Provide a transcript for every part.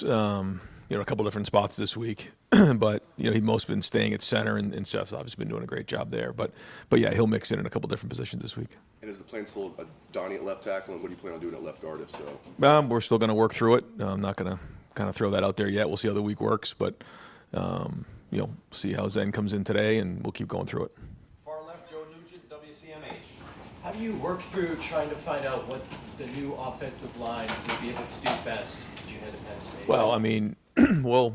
A couple different spots this week, but he's most been staying at center, and Seth's obviously been doing a great job there. But yeah, he'll mix in a couple different positions this week. And is the plan still Donnie at left tackle, and what do you plan on doing at left guard if so? We're still going to work through it. I'm not going to kind of throw that out there yet. We'll see how the week works, but see how Zen comes in today, and we'll keep going through it. Far left, Joe Nugent, WCMH. How do you work through trying to find out what the new offensive line would be able to do best as you head to Penn State? Well, I mean, we're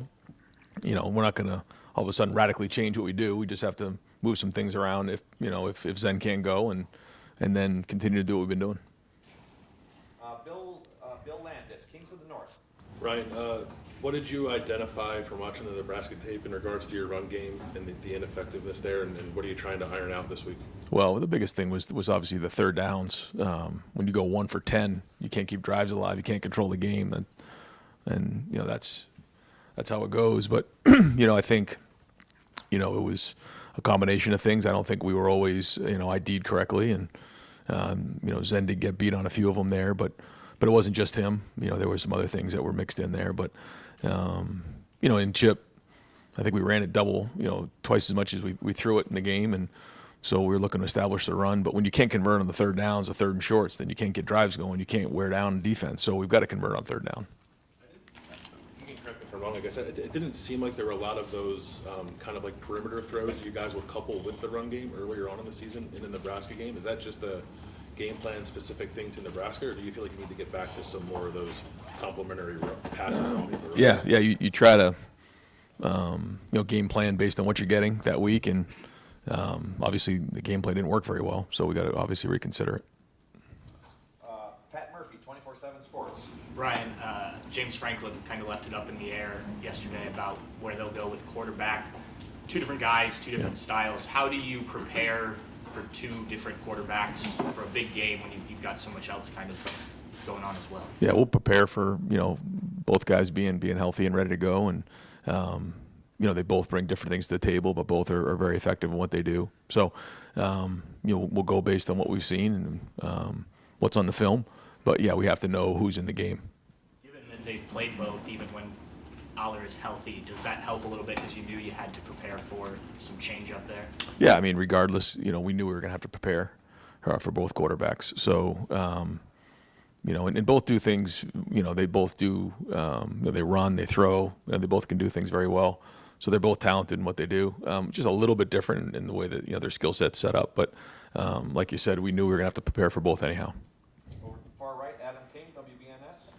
not going to all of a sudden radically change what we do. We just have to move some things around if Zen can't go, and then continue to do what we've been doing. Bill Landis, Kings of the North. Ryan, what did you identify from watching the Nebraska tape in regards to your run game and the ineffectiveness there, and what are you trying to iron out this week? Well, the biggest thing was obviously the third downs. When you go 1 for 10, you can't keep drives alive. You can't control the game, and that's how it goes. But I think it was a combination of things. I don't think we were always ID'd correctly, and Zen did get beat on a few of them there, but it wasn't just him. There were some other things that were mixed in there, but in Chip, I think we ran it double, twice as much as we threw it in the game, and so we were looking to establish the run. But when you can't convert on the third downs, the third and shorts, then you can't get drives going. You can't wear down defense. So we've got to convert on third down. You can correct me if I'm wrong. Like I said, it didn't seem like there were a lot of those kind of like perimeter throws that you guys would couple with the run game earlier on in the season in the Nebraska game. Is that just a game plan specific thing to Nebraska, or do you feel like you need to get back to some more of those complementary passes on the Yeah. You try to game plan based on what you're getting that week, and obviously the game plan didn't work very well, so we got to obviously reconsider it. Pat Murphy, 24/7 Sports. Brian, James Franklin kind of left it up in the air yesterday about where they'll go with quarterback. Two different guys, two different styles. How do you prepare for two different quarterbacks for a big game when you've got so much else kind of going on as well? Yeah, we'll prepare for both guys being healthy and ready to go, and they both bring different things to the table, but both are very effective in what they do. So we'll go based on what we've seen and what's on the film. But yeah, we have to know who's in the game. Given that they've played both, even when Aller is healthy, does that help a little bit because you knew you had to prepare for some change up there? Yeah, I mean, regardless, we knew we were going to have to prepare for both quarterbacks. So, and both do things, they both do, they run, they throw, they both can do things very well. So they're both talented in what they do, just a little bit different in the way that, their skill set's set up. But like you said, we knew we were going to have to prepare for both anyhow. Over to the far right, Adam King, WBNS.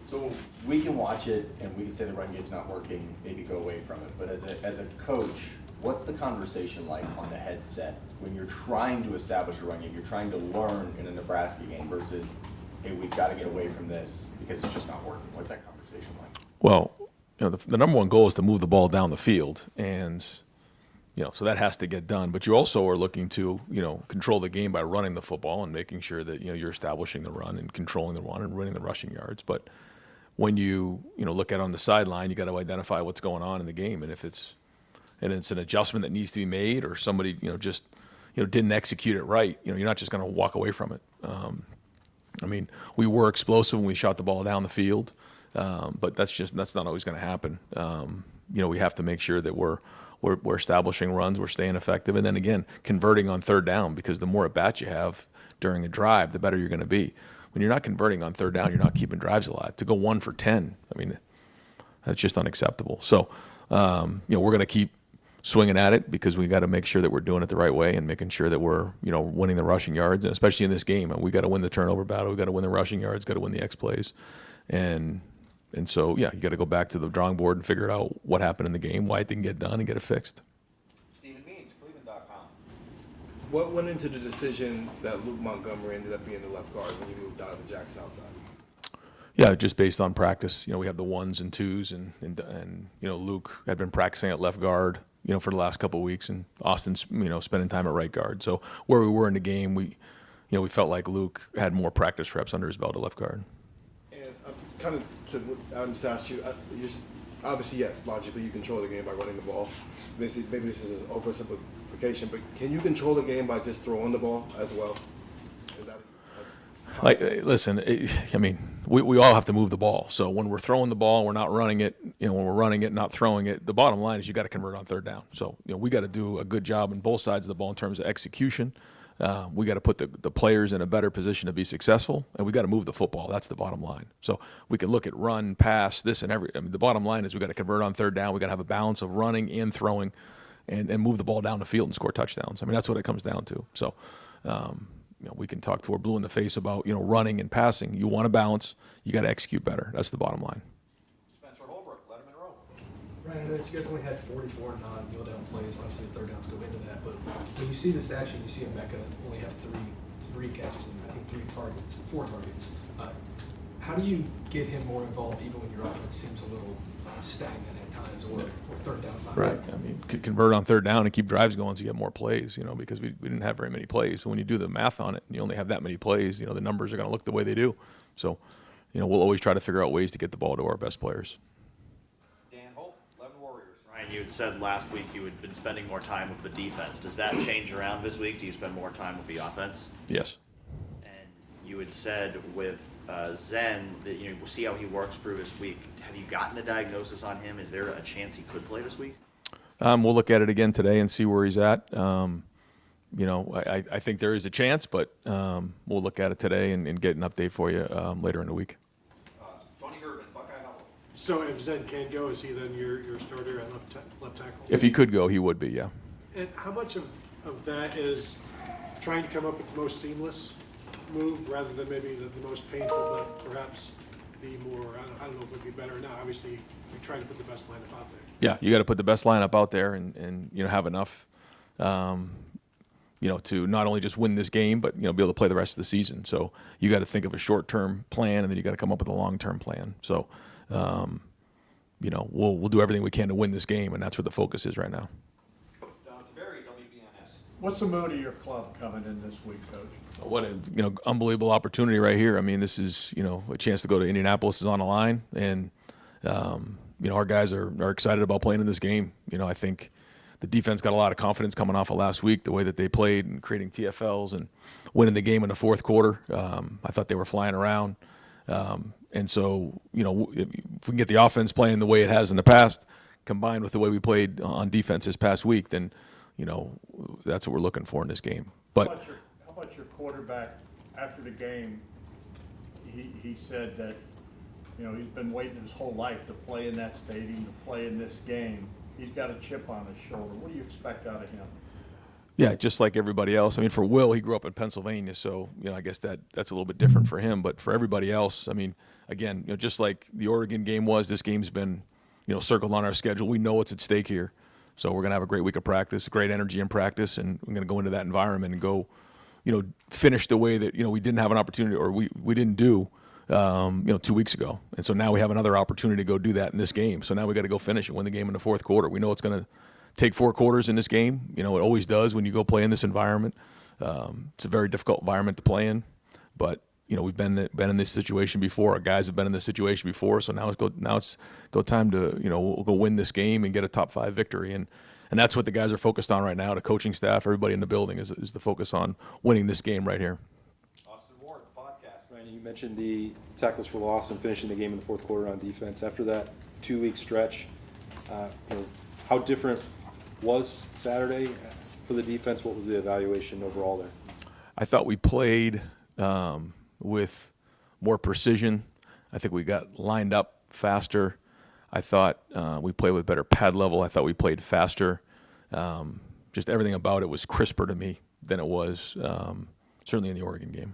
So we can watch it and we can say the run game's not working, maybe go away from it. But as a coach, what's the conversation like on the headset when you're trying to establish a run game, you're trying to learn in a Nebraska game versus, hey, we've got to get away from this because it's just not working? What's that conversation like? Well, the number one goal is to move the ball down the field, and so that has to get done. But you also are looking to control the game by running the football and making sure that you're establishing the run and controlling the run and winning the rushing yards. But when you look at it on the sideline, you got to identify what's going on in the game, and if it's an adjustment that needs to be made, or somebody just didn't execute it right, you're not just going to walk away from it. I mean, we were explosive when we shot the ball down the field, but that's not always going to happen. We have to make sure that we're establishing runs, we're staying effective, and then again converting on third down, because the more at bats you have during a drive, the better you're going to be. When you're not converting on third down, you're not keeping drives alive. To go 1 for 10, I mean, that's just unacceptable. So, we're going to keep swinging at it, because we got to make sure that we're doing it the right way and making sure that we're, winning the rushing yards, and especially in this game, we got to win the turnover battle. We got to win the rushing yards, got to win the X plays, and so yeah, you got to go back to the drawing board and figure out what happened in the game, why it didn't get done, and get it fixed. Stephen Means, Cleveland.com. What went into the decision that Luke Montgomery ended up being the left guard when you moved out of the Jackson outside? Yeah, just based on practice. We have the 1s and 2s, and Luke had been practicing at left guard, for the last couple of weeks, and Austin's, spending time at right guard. So where we were in the game, we felt like Luke had more practice reps under his belt at left guard. And kind of to what Adam just asked you, obviously, yes, logically you control the game by running the ball. Maybe this is an oversimplification, but can you control the game by just throwing the ball as well? Is that Like, listen, I mean, we all have to move the ball. So when we're throwing the ball, we're not running it. When we're running it, not throwing it. The bottom line is you got to convert on third down. So we got to do a good job on both sides of the ball in terms of execution. We got to put the players in a better position to be successful, and we got to move the football. That's the bottom line. So we can look at run, pass, this and every. I mean, the bottom line is we got to convert on third down. We got to have a balance of running and throwing, and move the ball down the field and score touchdowns. I mean, that's what it comes down to. So. We can talk to our blue in the face about, running and passing. You want to balance. You got to execute better. That's the bottom line. Spencer Holbrook, Letterman Row. Ryan, I know that you guys only had 44 non-kneel down plays. Obviously, the third downs go into that. But when you see this action, you see Emeka only have three catches and I think 4 targets. How do you get him more involved even when your offense seems a little stagnant at times or third downs not Right. working? I mean, convert on third down and keep drives going so you get more plays, because we didn't have very many plays. So when you do the math on it and you only have that many plays, the numbers are going to look the way they do. So, we'll always try to figure out ways to get the ball to our best players. Dan Holt, 11 Warriors. Ryan, you had said last week you had been spending more time with the defense. Does that change around this week? Do you spend more time with the offense? Yes. And you had said with Zen that we'll see how he works through this week. Have you gotten a diagnosis on him? Is there a chance he could play this week? We'll look at it again today and see where he's at. I think there is a chance, but we'll look at it today and get an update for you later in the week. Tony Gervin, Buckeye Hollow. So if Zen can't go, is he then your starter at left tackle? If he could go, he would be, yeah. And how much of that is trying to come up with the most seamless move rather than maybe the most painful, but perhaps the more, I don't know if it would be better or not. Obviously, we try to put the best lineup out there. Yeah, you got to put the best lineup out there and have enough, to not only just win this game, but be able to play the rest of the season. So you got to think of a short-term plan, and then you got to come up with a long-term plan. So, we'll do everything we can to win this game, and that's where the focus is right now. Don Taveri, WBNS. What's the mood of your club coming in this week, Coach? What a unbelievable opportunity right here. I mean, this is a chance to go to Indianapolis is on the line, and our guys are excited about playing in this game. I think the defense got a lot of confidence coming off of last week, the way that they played and creating TFLs and winning the game in the fourth quarter. I thought they were flying around, and so if we can get the offense playing the way it has in the past, combined with the way we played on defense this past week, then that's what we're looking for in this game. But How about your quarterback after the game? He said that he's been waiting his whole life to play in that stadium, to play in this game. He's got a chip on his shoulder. What do you expect out of him? yeah, just like everybody else. I mean, for Will, he grew up in Pennsylvania, so I guess that's a little bit different for him. But for everybody else, I mean, again, just like the Oregon game was, this game's been circled on our schedule. We know what's at stake here, so we're gonna have a great week of practice, great energy in practice, and we're gonna go into that environment and go, finish the way that we didn't have an opportunity, or we didn't do 2 weeks ago. And so now we have another opportunity to go do that in this game. So now we got to go finish it, win the game in the fourth quarter. We know it's going to take 4 quarters in this game. It always does when you go play in this environment. It's a very difficult environment to play in, but we've been in this situation before. Our guys have been in this situation before. So now it's go time to we'll go win this game and get a top 5 victory. And that's what the guys are focused on right now. The coaching staff, everybody in the building is the focus on winning this game right here. Austin Ward, the podcast. Ryan, you mentioned the tackles for loss and finishing the game in the fourth quarter on defense. After that 2-week stretch, how different was Saturday for the defense? What was the evaluation overall there? I thought we played with more precision. I think we got lined up faster. I thought we played with better pad level. I thought we played faster. Just everything about it was crisper to me than it was certainly in the Oregon game.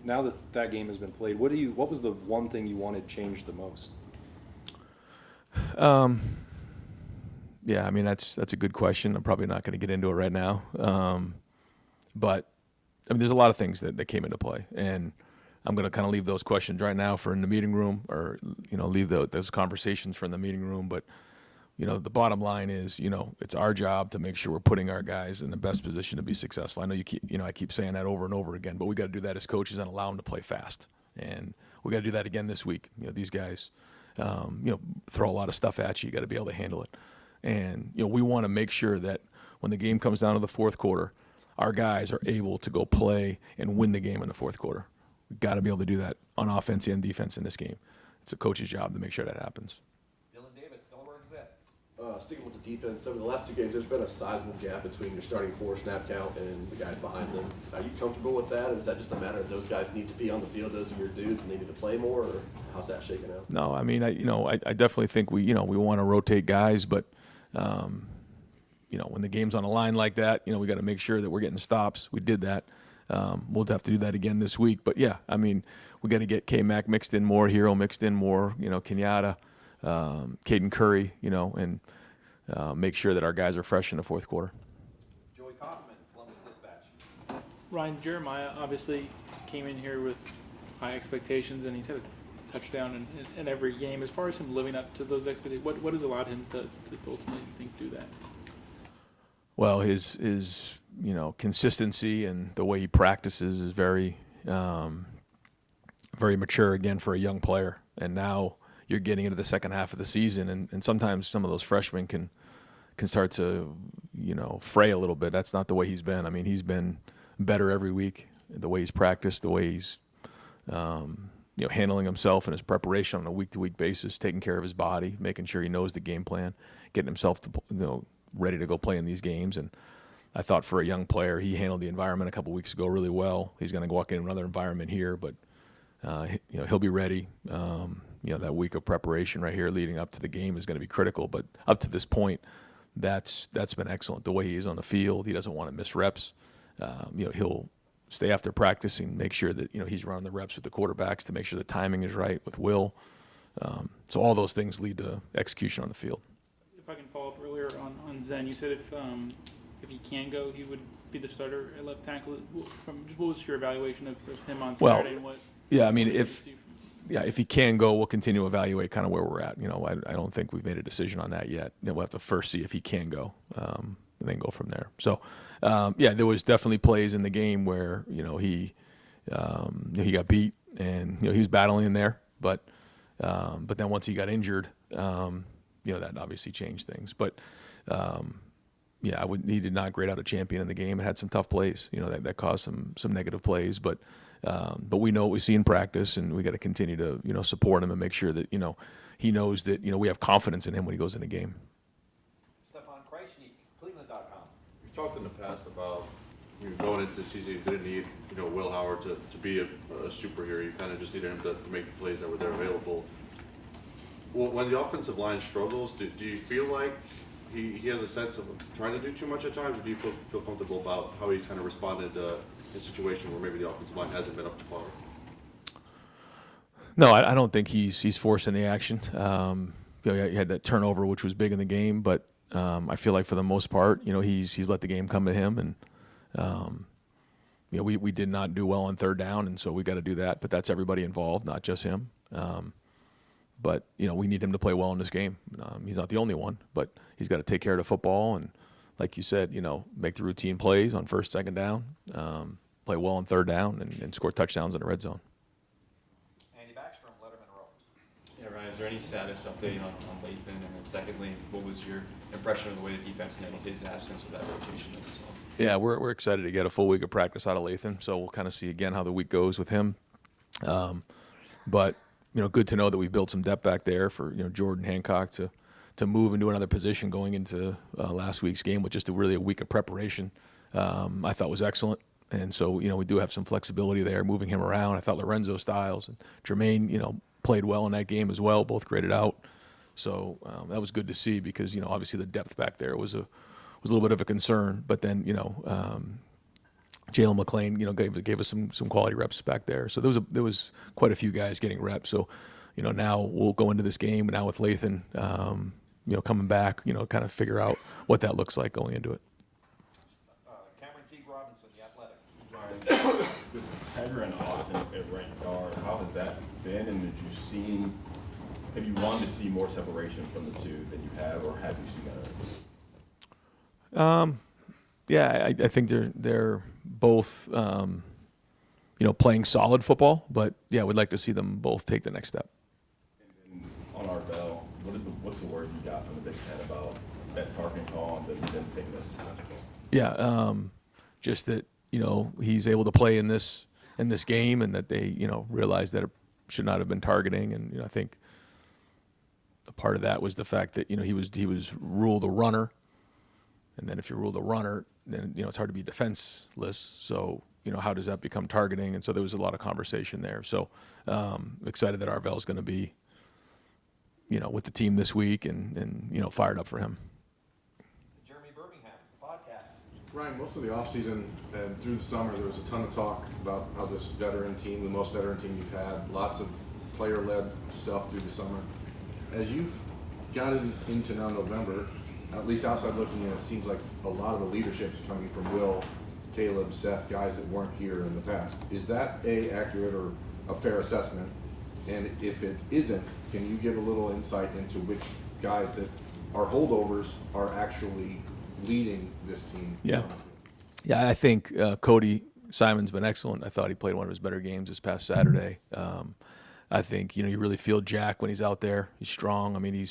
Now that game has been played, what was the one thing you wanted changed the most? Yeah, I mean that's a good question. I'm probably not going to get into it right now. But I mean, there's a lot of things that came into play, and I'm going to kind of leave those questions right now for in the meeting room, or leave those conversations for in the meeting room. But the bottom line is, it's our job to make sure we're putting our guys in the best position to be successful. I know I keep saying that over and over again, but we got to do that as coaches and allow them to play fast. And we got to do that again this week. These guys, throw a lot of stuff at you. You got to be able to handle it. And we want to make sure that when the game comes down to the fourth quarter, our guys are able to go play and win the game in the fourth quarter. We've got to be able to do that on offense and defense in this game. It's a coach's job to make sure that happens. Dylan Davis, Delaware Gazette. Sticking with the defense, over the last 2 games, there's been a sizable gap between your starting 4 snap count and the guys behind them. Are you comfortable with that, or is that just a matter of those guys need to be on the field, those are your dudes, and they need to play more, or how's that shaking out? No, I mean, I definitely think we want to rotate guys, but when the game's on a line like that, we got to make sure that we're getting stops. We did that. We'll have to do that again this week. But yeah, I mean, we got to get K-Mac mixed in more, Hero mixed in more, Kenyatta, Caden Curry, and make sure that our guys are fresh in the fourth quarter. Joey Kaufman, Columbus Dispatch. Ryan Jeremiah obviously came in here with high expectations, and he's had a touchdown in every game. As far as him living up to those expectations, what has allowed him to ultimately do that? Well, his consistency and the way he practices is very very mature again for a young player. And now you're getting into the second half of the season, and sometimes some of those freshmen can start to fray a little bit. That's not the way he's been. I mean, he's been better every week. The way he's practiced, the way he's handling himself and his preparation on a week-to-week basis, taking care of his body, making sure he knows the game plan, getting himself to ready to go play in these games. And I thought for a young player, he handled the environment a couple weeks ago really well. He's going to walk in another environment here, but he'll be ready. That week of preparation right here leading up to the game is going to be critical. But up to this point, that's been excellent. The way he is on the field, he doesn't want to miss reps. He'll stay after practicing, make sure that he's running the reps with the quarterbacks to make sure the timing is right with Will. So all those things lead to execution on the field. If I can follow up earlier on Zen, you said if he can go, he would be the starter at left tackle. What was your evaluation of him on Saturday? And if he can go, we'll continue to evaluate kind of where we're at. I don't think we've made a decision on that yet. We'll have to first see if he can go, and then go from there. So, there was definitely plays in the game where he got beat and he was battling in there, but then once he got injured, that obviously changed things. But he did not grade out a champion in the game. It had some tough plays, that caused some negative plays, but we know what we see in practice, and we got to continue to support him and make sure that he knows that we have confidence in him when he goes in the game. Stefan Kreisnik, Cleveland.com. You talked in the past about going into the season, you didn't need Will Howard to be a superhero. You kind of just needed him to make the plays that were there available. Well, when the offensive line struggles, do you feel like he has a sense of trying to do too much at times, or do you feel comfortable about how he's kind of responded in a situation where maybe the offensive line hasn't been up to par? No, I don't think he's forcing the action. He had that turnover, which was big in the game, but I feel like for the most part, he's let the game come to him, and we did not do well on third down, and so we got to do that. But that's everybody involved, not just him. But we need him to play well in this game. He's not the only one, but he's got to take care of the football, and like you said, make the routine plays on first, second down, play well on third down, and score touchdowns in the red zone. Andy Backstrom, Letterman Row. Yeah, Ryan, is there any status update on Lathan? And then secondly, what was your impression of the way the defense handled his absence with that rotation of himself? Yeah, we're excited to get a full week of practice out of Lathan, so we'll kind of see again how the week goes with him. But good to know that we built some depth back there for Jordan Hancock to move into another position going into last week's game with just a week of preparation. I thought was excellent, and so we do have some flexibility there, moving him around. I thought Lorenzo Styles and Jermaine played well in that game as well, both graded out. So that was good to see because obviously the depth back there was a little bit of a concern, but then Jalen McClain, gave us some quality reps back there. So there was quite a few guys getting reps. So, now we'll go into this game now with Lathan, coming back, kind of figure out what that looks like going into it. Cameron T. Robinson, The Athletic. With Tiger and Austin at right guard, how has that been? And have you wanted to see more separation from the two than you have, or have you seen that? Yeah, I think they're both, playing solid football, but yeah, we'd like to see them both take the next step. And on Arbel, what's the word you got from the Big Ten about that targeting call and then taking this? Yeah, just that, he's able to play in this game, and that they, realize that it should not have been targeting. And, I think a part of that was the fact that, he was ruled a runner. And then if you're ruled a runner, then, it's hard to be defenseless. So, how does that become targeting? And so there was a lot of conversation there. So excited that Arvell's going to be, with the team this week and fired up for him. Jeremy Birmingham, podcast. Ryan, most of the offseason and through the summer, there was a ton of talk about how this veteran team, the most veteran team you've had, lots of player-led stuff through the summer. As you've gotten into now November, at least outside looking in, it seems like a lot of the leadership is coming from Will, Caleb, Seth, guys that weren't here in the past. Is that accurate or a fair assessment? And if it isn't, can you give a little insight into which guys that are holdovers are actually leading this team? Yeah, I think Cody Simon's been excellent. I thought he played one of his better games this past Saturday. I think, you really feel Jack when he's out there. He's strong. I mean, he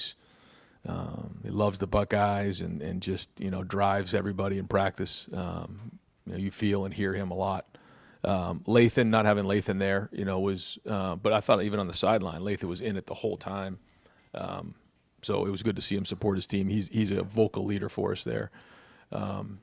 loves the Buckeyes and just, drives everybody in practice. You feel and hear him a lot. Lathan, not having Lathan there, was, but I thought even on the sideline, Lathan was in it the whole time. So it was good to see him support his team. He's a vocal leader for us there. On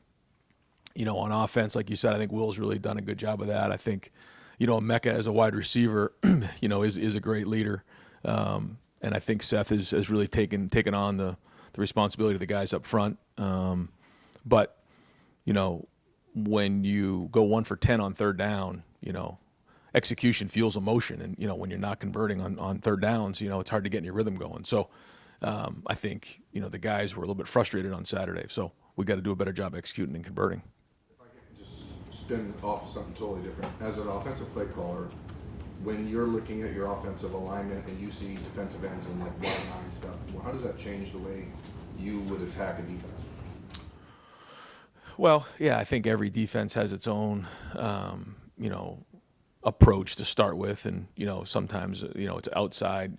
offense, like you said, I think Will's really done a good job of that. I think, Mecca as a wide receiver, is a great leader. And I think Seth has really taken on the responsibility of the guys up front. But, when you go 1 for 10 on third down, execution fuels emotion. And, when you're not converting on third downs, it's hard to get your rhythm going. So I think, the guys were a little bit frustrated on Saturday. So we got to do a better job executing and converting. If I can just spin off of something totally different. As an offensive play caller, when you're looking at your offensive alignment and you see defensive ends and like wide line stuff, how does that change the way you would attack a defense? Well, yeah, I think every defense has its own, approach to start with. And, sometimes, it's outside,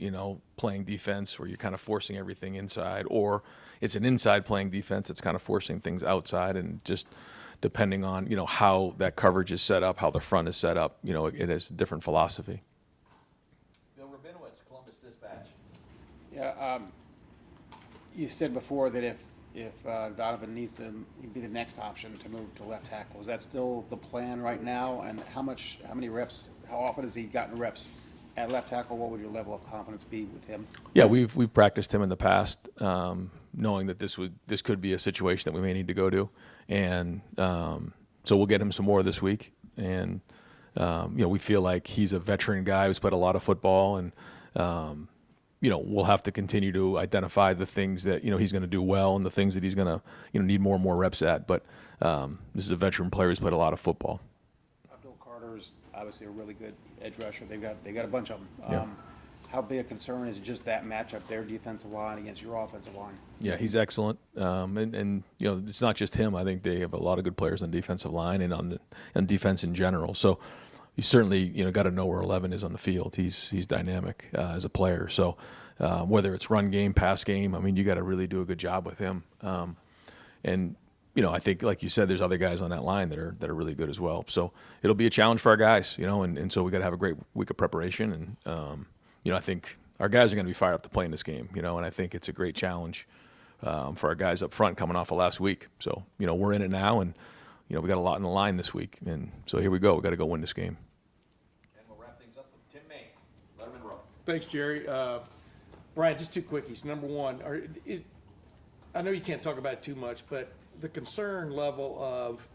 playing defense where you're kind of forcing everything inside, or it's an inside playing defense that's kind of forcing things outside. And just depending on, how that coverage is set up, how the front is set up, it has a different philosophy. Bill Rabinowitz, Columbus Dispatch. Yeah, you said before that if Donovan needs to be the next option to move to left tackle, is that still the plan right now? And how many reps, how often has he gotten reps at left tackle? What would your level of confidence be with him? Yeah, we've practiced him in the past, knowing that this could be a situation that we may need to go to, and so we'll get him some more this week. And we feel like he's a veteran guy who's played a lot of football, and we'll have to continue to identify the things that he's going to do well and the things that he's going to need more and more reps at. But this is a veteran player who's played a lot of football. Abdul Carter's obviously a really good edge rusher. They've got a bunch of them. Yeah. How big a concern is just that matchup, their defensive line against your offensive line? Yeah, he's excellent, and it's not just him. I think they have a lot of good players on defensive line and on defense in general. So you certainly got to know where 11 is on the field. He's dynamic as a player. So whether it's run game, pass game, I mean, you got to really do a good job with him. And I think, like you said, there's other guys on that line that are really good as well. So it'll be a challenge for our guys, and so we got to have a great week of preparation. And I think our guys are going to be fired up to play in this game. And I think it's a great challenge for our guys up front coming off of last week. So we're in it now, and we got a lot in the line this week, and so here we go. We got to go win this game. Thanks, Jerry. Brian, just two quickies. Number one, I know you can't talk about it too much, but the concern level of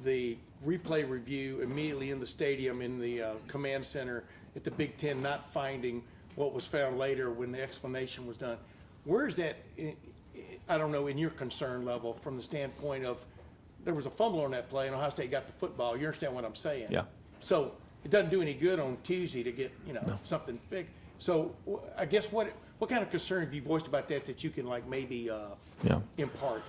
the replay review immediately in the stadium, in the command center at the Big Ten, not finding what was found later when the explanation was done. Where is that, I don't know, in your concern level from the standpoint of there was a fumble on that play and Ohio State got the football. You understand what I'm saying? Yeah. So it doesn't do any good on Tuesday to get, something fixed. So I guess what kind of concern have you voiced about that you can maybe impart?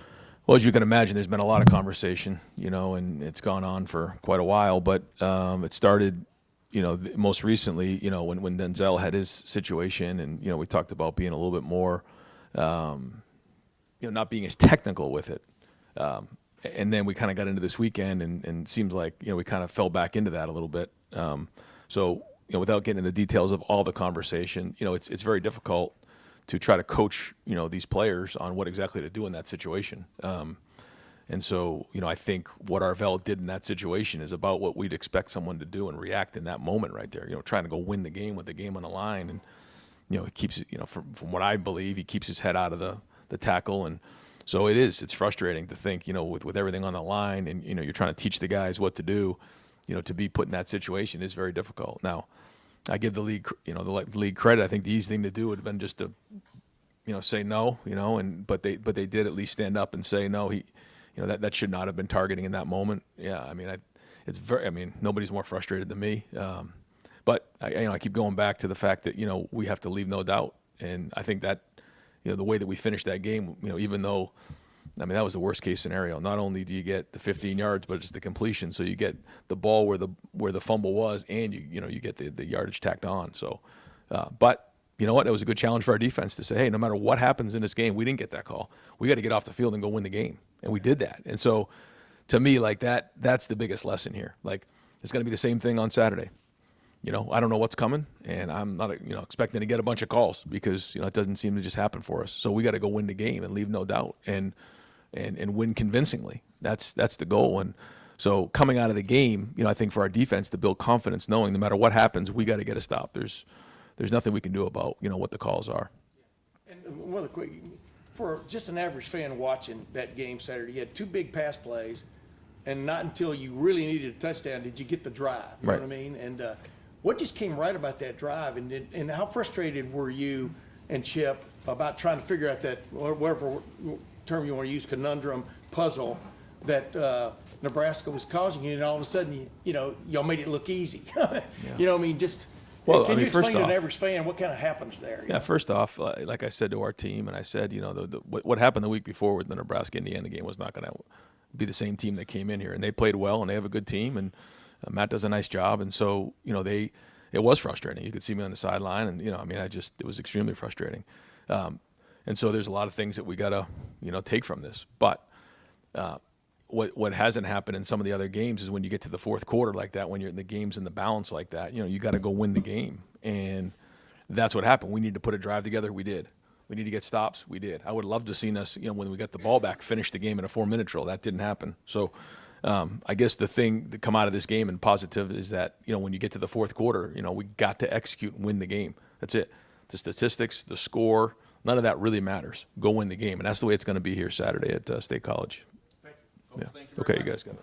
Well, as you can imagine, there's been a lot of conversation, and it's gone on for quite a while. But it started, most recently, when Denzel had his situation, and we talked about being a little bit more, not being as technical with it. and then we kind of got into this weekend, and it seems like, you know, we kind of fell back into that a little bit. So, you know, without getting into the details of all the conversation, you know, it's very difficult to try to coach, you know, these players on what exactly to do in that situation. And so, you know, I think what Arvell did in that situation is about what we'd expect someone to do and react in that moment right there. You know, trying to go win the game with the game on the line, and you know, he keeps it. You know, from what I believe, he keeps his head out of the tackle, and so it's frustrating to think, you know, with everything on the line, and you know, you're trying to teach the guys what to do. You know, to be put in that situation is very difficult. Now, I give the league, you know, the league credit. I think the easy thing to do would have been just to, you know, say no, you know, but they did at least stand up and say no. You know, that should not have been targeting in that moment. Yeah, I mean, nobody's more frustrated than me. But I keep going back to the fact that, you know, we have to leave no doubt, and I think that, you know, the way that we finished that game, you know, even though, I mean, that was the worst case scenario. Not only do you get the 15 yards, but it's the completion. So you get the ball where the fumble was, and you get the yardage tacked on. So, but you know what? It was a good challenge for our defense to say, hey, no matter what happens in this game, we didn't get that call. We got to get off the field and go win the game. And we did that. And so to me, like that's the biggest lesson here. Like, it's going to be the same thing on Saturday. You know, I don't know what's coming, and I'm not, you know, expecting to get a bunch of calls because, you know, it doesn't seem to just happen for us. So we got to go win the game and leave no doubt and win convincingly. That's the goal. And so coming out of the game, you know, I think for our defense to build confidence, knowing no matter what happens, we got to get a stop. There's nothing we can do about, you know, what the calls are. And one other quick, for just an average fan watching that game Saturday, you had two big pass plays, and not until you really needed a touchdown did you get the drive. You know what I mean? And what just came right about that drive, and how frustrated were you and Chip about trying to figure out that, or whatever term you want to use, conundrum, puzzle that Nebraska was causing you, and all of a sudden, y'all made it look easy. You know what I mean? Just. Well, can you explain to an off, average fan what kind of happens there? Yeah, first off, like I said to our team, and I said, you know, what happened the week before with the Nebraska-Indiana game was not going to be the same team that came in here. And they played well, and they have a good team, and Matt does a nice job. And so, you know, it was frustrating. You could see me on the sideline, and, you know, I mean, it was extremely frustrating. And so there's a lot of things that we got to, you know, take from this. But what hasn't happened in some of the other games is when you get to the fourth quarter like that, when you're in the games in the balance like that, you know, you got to go win the game. And that's what happened. We need to put a drive together. We did. We need to get stops. We did. I would love to have seen us, you know, when we got the ball back, finish the game in a 4-minute drill. That didn't happen. So I guess the thing that come out of this game and positive is that, you know, when you get to the fourth quarter, you know, we got to execute and win the game. That's it. The statistics, the score, none of that really matters. Go win the game. And that's the way it's going to be here Saturday at State College. Yeah. Okay, you guys got it.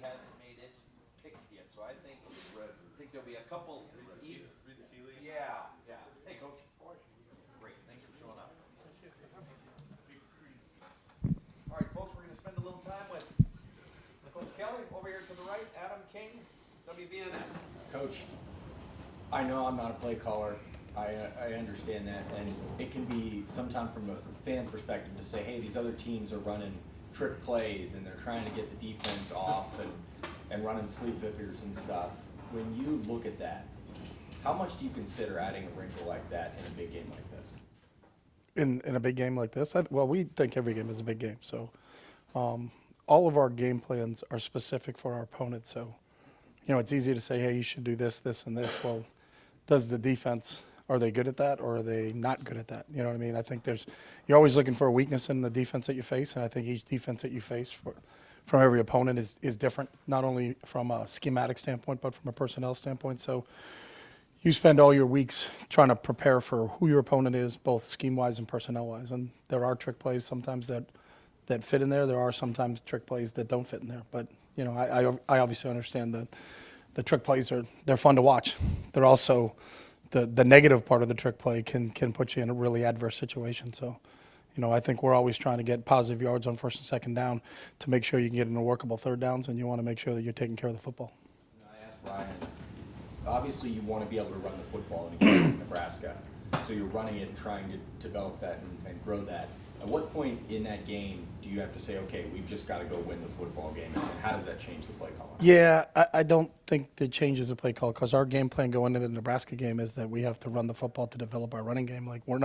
Hasn't made its pick yet, so I think there'll be a couple. Read the tea leaves. Yeah. Hey, Coach. Great, thanks for showing up. All right, folks, we're going to spend a little time with Coach Kelly over here to the right, Adam King, WBNS. Coach, I know I'm not a play caller. I understand that, and it can be sometimes from a fan perspective to say, hey, these other teams are running trick plays and they're trying to get the defense off and running flea flickers and stuff. When you look at that, How much do you consider adding a wrinkle like that in a big game like this? In a big game like this? Well, we think every game is a big game. So all of our game plans are specific for our opponent. So, it's easy to say, hey, you should do this, this, and this. Well, does the defense, are they good at that or are they not good at that? You know what I mean? I think you're always looking for a weakness in the defense that you face, and I think each defense that you face from every opponent is different, not only from a schematic standpoint, but from a personnel standpoint. So you spend all your weeks trying to prepare for who your opponent is, both scheme-wise and personnel-wise. And there are trick plays sometimes that fit in there. There are sometimes trick plays that don't fit in there. But, I obviously understand that the trick plays they're fun to watch. They're also the negative part of the trick play can put you in a really adverse situation. So, I think we're always trying to get positive yards on first and second down to make sure you can get into workable third downs, and you want to make sure that you're taking care of the football. I asked Ryan, obviously you want to be able to run the football in a game like Nebraska. So you're running it and trying to develop that and grow that. At what point in that game do you have to say, okay, we've just got to go win the football game? And how does that change the play call? Yeah, I don't think it changes the play call because our game plan going into the Nebraska game is that we have to run the football to develop our running game. Like we're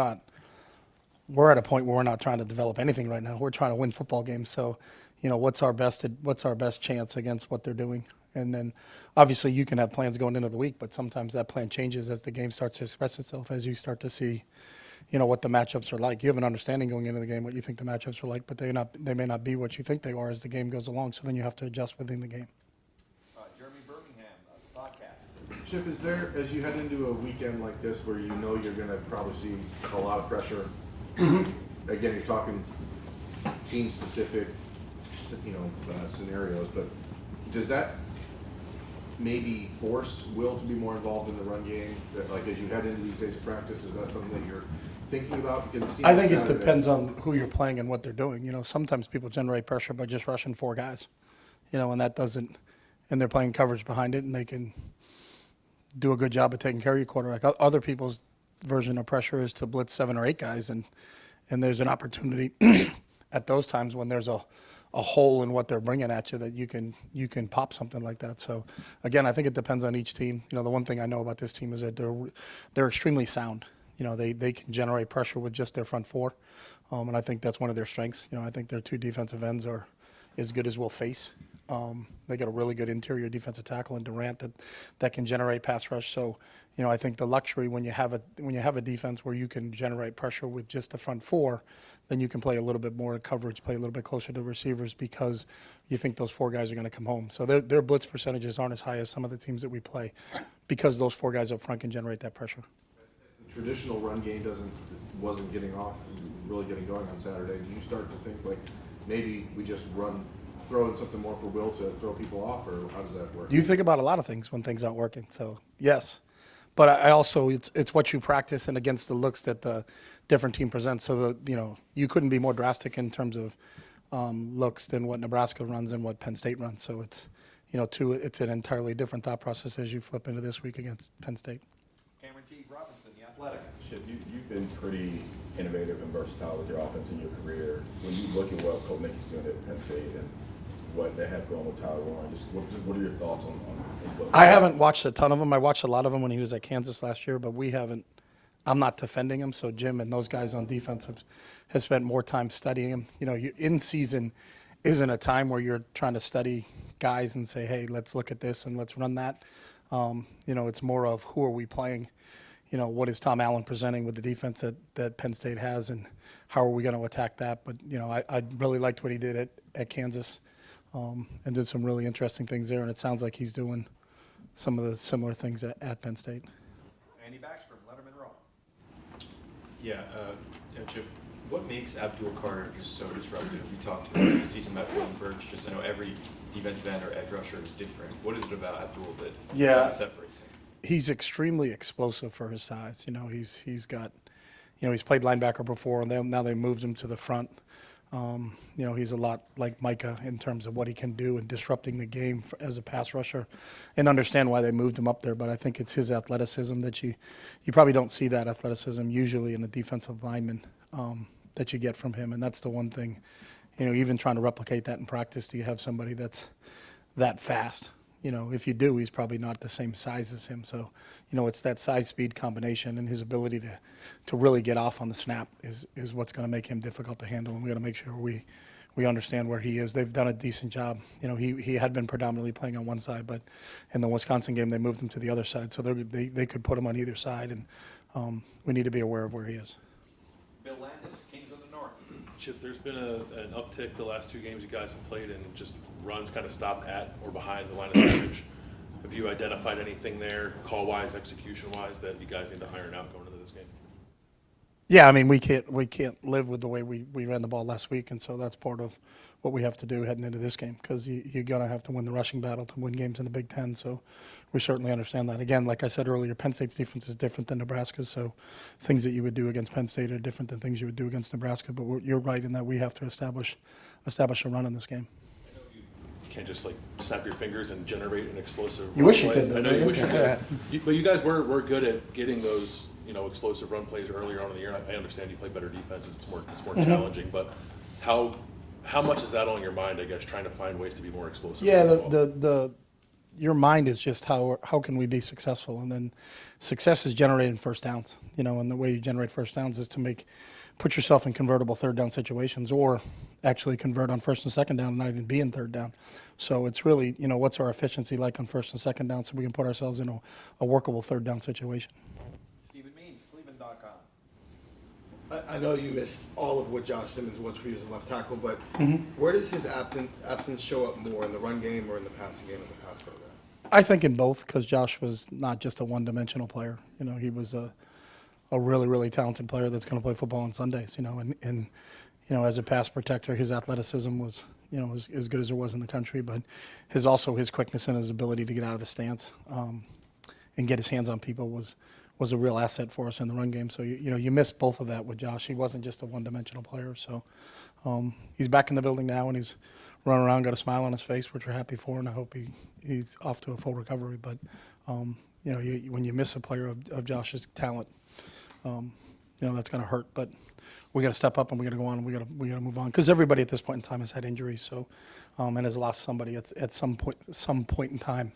at a point where we're not trying to develop anything right now. We're trying to win football games. So, what's our best chance against what they're doing? And then obviously you can have plans going into the week, but sometimes that plan changes as the game starts to express itself, as you start to see, what the matchups are like. You have an understanding going into the game what you think the matchups are like, but they may not be what you think they are as the game goes along. So then you have to adjust within the game. Jeremy Birmingham, podcast. Chip, is there, as you head into a weekend like this where you're going to probably see a lot of pressure, again, you're talking team-specific, scenarios, but does that maybe force Will to be more involved in the run game? That, like, as you head into these days of practice, is that something that you're thinking about? Because it seems I think it Saturday- depends on who you're playing and what they're doing. Sometimes people generate pressure by just rushing four guys, and that doesn't, and they're playing coverage behind it, and they can do a good job of taking care of your quarterback. Other people's version of pressure is to blitz 7 or 8 guys, and there's an opportunity at those times when there's a hole in what they're bringing at you that you can pop something like that. So again, I think it depends on each team. The one thing I know about this team is that they're extremely sound. They can generate pressure with just their front four, and I think that's one of their strengths. I think their 2 defensive ends are as good as we'll face. They got a really good interior defensive tackle in Durant that can generate pass rush. So, I think the luxury when you have a defense where you can generate pressure with just the front four, then you can play a little bit more coverage, play a little bit closer to receivers because you think those 4 guys are going to come home. So their blitz percentages aren't as high as some of the teams that we play because those 4 guys up front can generate that pressure. The traditional run game wasn't getting off, really getting going on Saturday. Do you start to think like maybe we just throw in something more for Will to throw people off, or how does that work? You think about a lot of things when things aren't working. So yes, but I also it's what you practice and against the looks that the different team presents. So you couldn't be more drastic in terms of looks than what Nebraska runs and what Penn State runs. So it's it's an entirely different thought process as you flip into this week against Penn State. Cameron T. Robinson, The Athletic. Chip, you've been pretty innovative and versatile with your offense in your career. When you look at what Colt Mickey's doing at Penn State and what they have going with Tyler Warren, what are your thoughts on I haven't watched a ton of them. I watched a lot of them when he was at Kansas last year, but we haven't. I'm not defending him, so Jim and those guys on defense have spent more time studying him. In season isn't a time where you're trying to study guys and say, hey, let's look at this and let's run that. It's more of who are we playing? What is Tom Allen presenting with the defense that Penn State has, and how are we going to attack that? But, I really liked what he did at Kansas and did some really interesting things there, and it sounds like he's doing some of the similar things at Penn State. Andy Backstrom, Letterman Row. Yeah, Chip, what makes Abdul Carter just so disruptive? You talked about the season about Jordan Burch. Just I know every defensive end or edge rusher is different. What is it about Abdul that separates him? He's extremely explosive for his size. He's got, he's played linebacker before, and now they moved him to the front. He's a lot like Micah in terms of what he can do and disrupting the game as a pass rusher, and understand why they moved him up there. But I think it's his athleticism that you probably don't see that athleticism usually in a defensive lineman that you get from him, and that's the one thing. Even trying to replicate that in practice, do you have somebody that's that fast? You know, if you do, he's probably not the same size as him. So, you know, it's that size-speed combination, and his ability to really get off on the snap is what's going to make him difficult to handle, and we got to make sure we understand where he is. They've done a decent job. You know, he had been predominantly playing on one side, but in the Wisconsin game, they moved him to the other side, so they could put him on either side, and we need to be aware of where he is. Bill Landis, Kings of the North. Chip, there's been an uptick the last 2 games you guys have played, and just runs kind of stopped at or behind the line of scrimmage. Have you identified anything there, call-wise, execution-wise, that you guys need to iron out going into this game? Yeah, I mean, we can't live with the way we ran the ball last week, and so that's part of what we have to do heading into this game, because you're going to have to win the rushing battle to win games in the Big Ten, so we certainly understand that. Again, like I said earlier, Penn State's defense is different than Nebraska's, so things that you would do against Penn State are different than things you would do against Nebraska, but you're right in that we have to establish a run in this game. You can't just like snap your fingers and generate an explosive. You wish you play. could, though. I know you wish you could. But you guys were good at getting those, you know, explosive run plays earlier on in the year. I understand you play better defense; it's more challenging. But how much is that on your mind? I guess trying to find ways to be more explosive. Yeah, your mind is just how can we be successful, and then success is generating first downs. You know, and the way you generate first downs is to put yourself in convertible third down situations, or actually convert on first and second down and not even be in third down. So it's really, you know, what's our efficiency like on first and second down, so we can put ourselves in a workable third down situation. Stephen Means, Cleveland.com. I know you missed all of what Josh Simmons was for you as a left tackle, but where does his absence show up more, in the run game or in the passing game as a pass quarterback? I think in both, because Josh was not just a one-dimensional player. You know, he was a really, really talented player that's going to play football on Sundays. You know, and you know, as a pass protector, his athleticism was, you know, as good as there was in the country, but his quickness and his ability to get out of the stance and get his hands on people was a real asset for us in the run game. So you know, you missed both of that with Josh. He wasn't just a one-dimensional player. So he's back in the building now, and he's running around, got a smile on his face, which we're happy for, and I hope he's off to a full recovery. But you know, when you miss a player of Josh's talent, you know, that's going to hurt. But we got to step up, and we got to go on, and we got to move on, because everybody at this point in time has had injuries, so and has lost somebody at some point in time,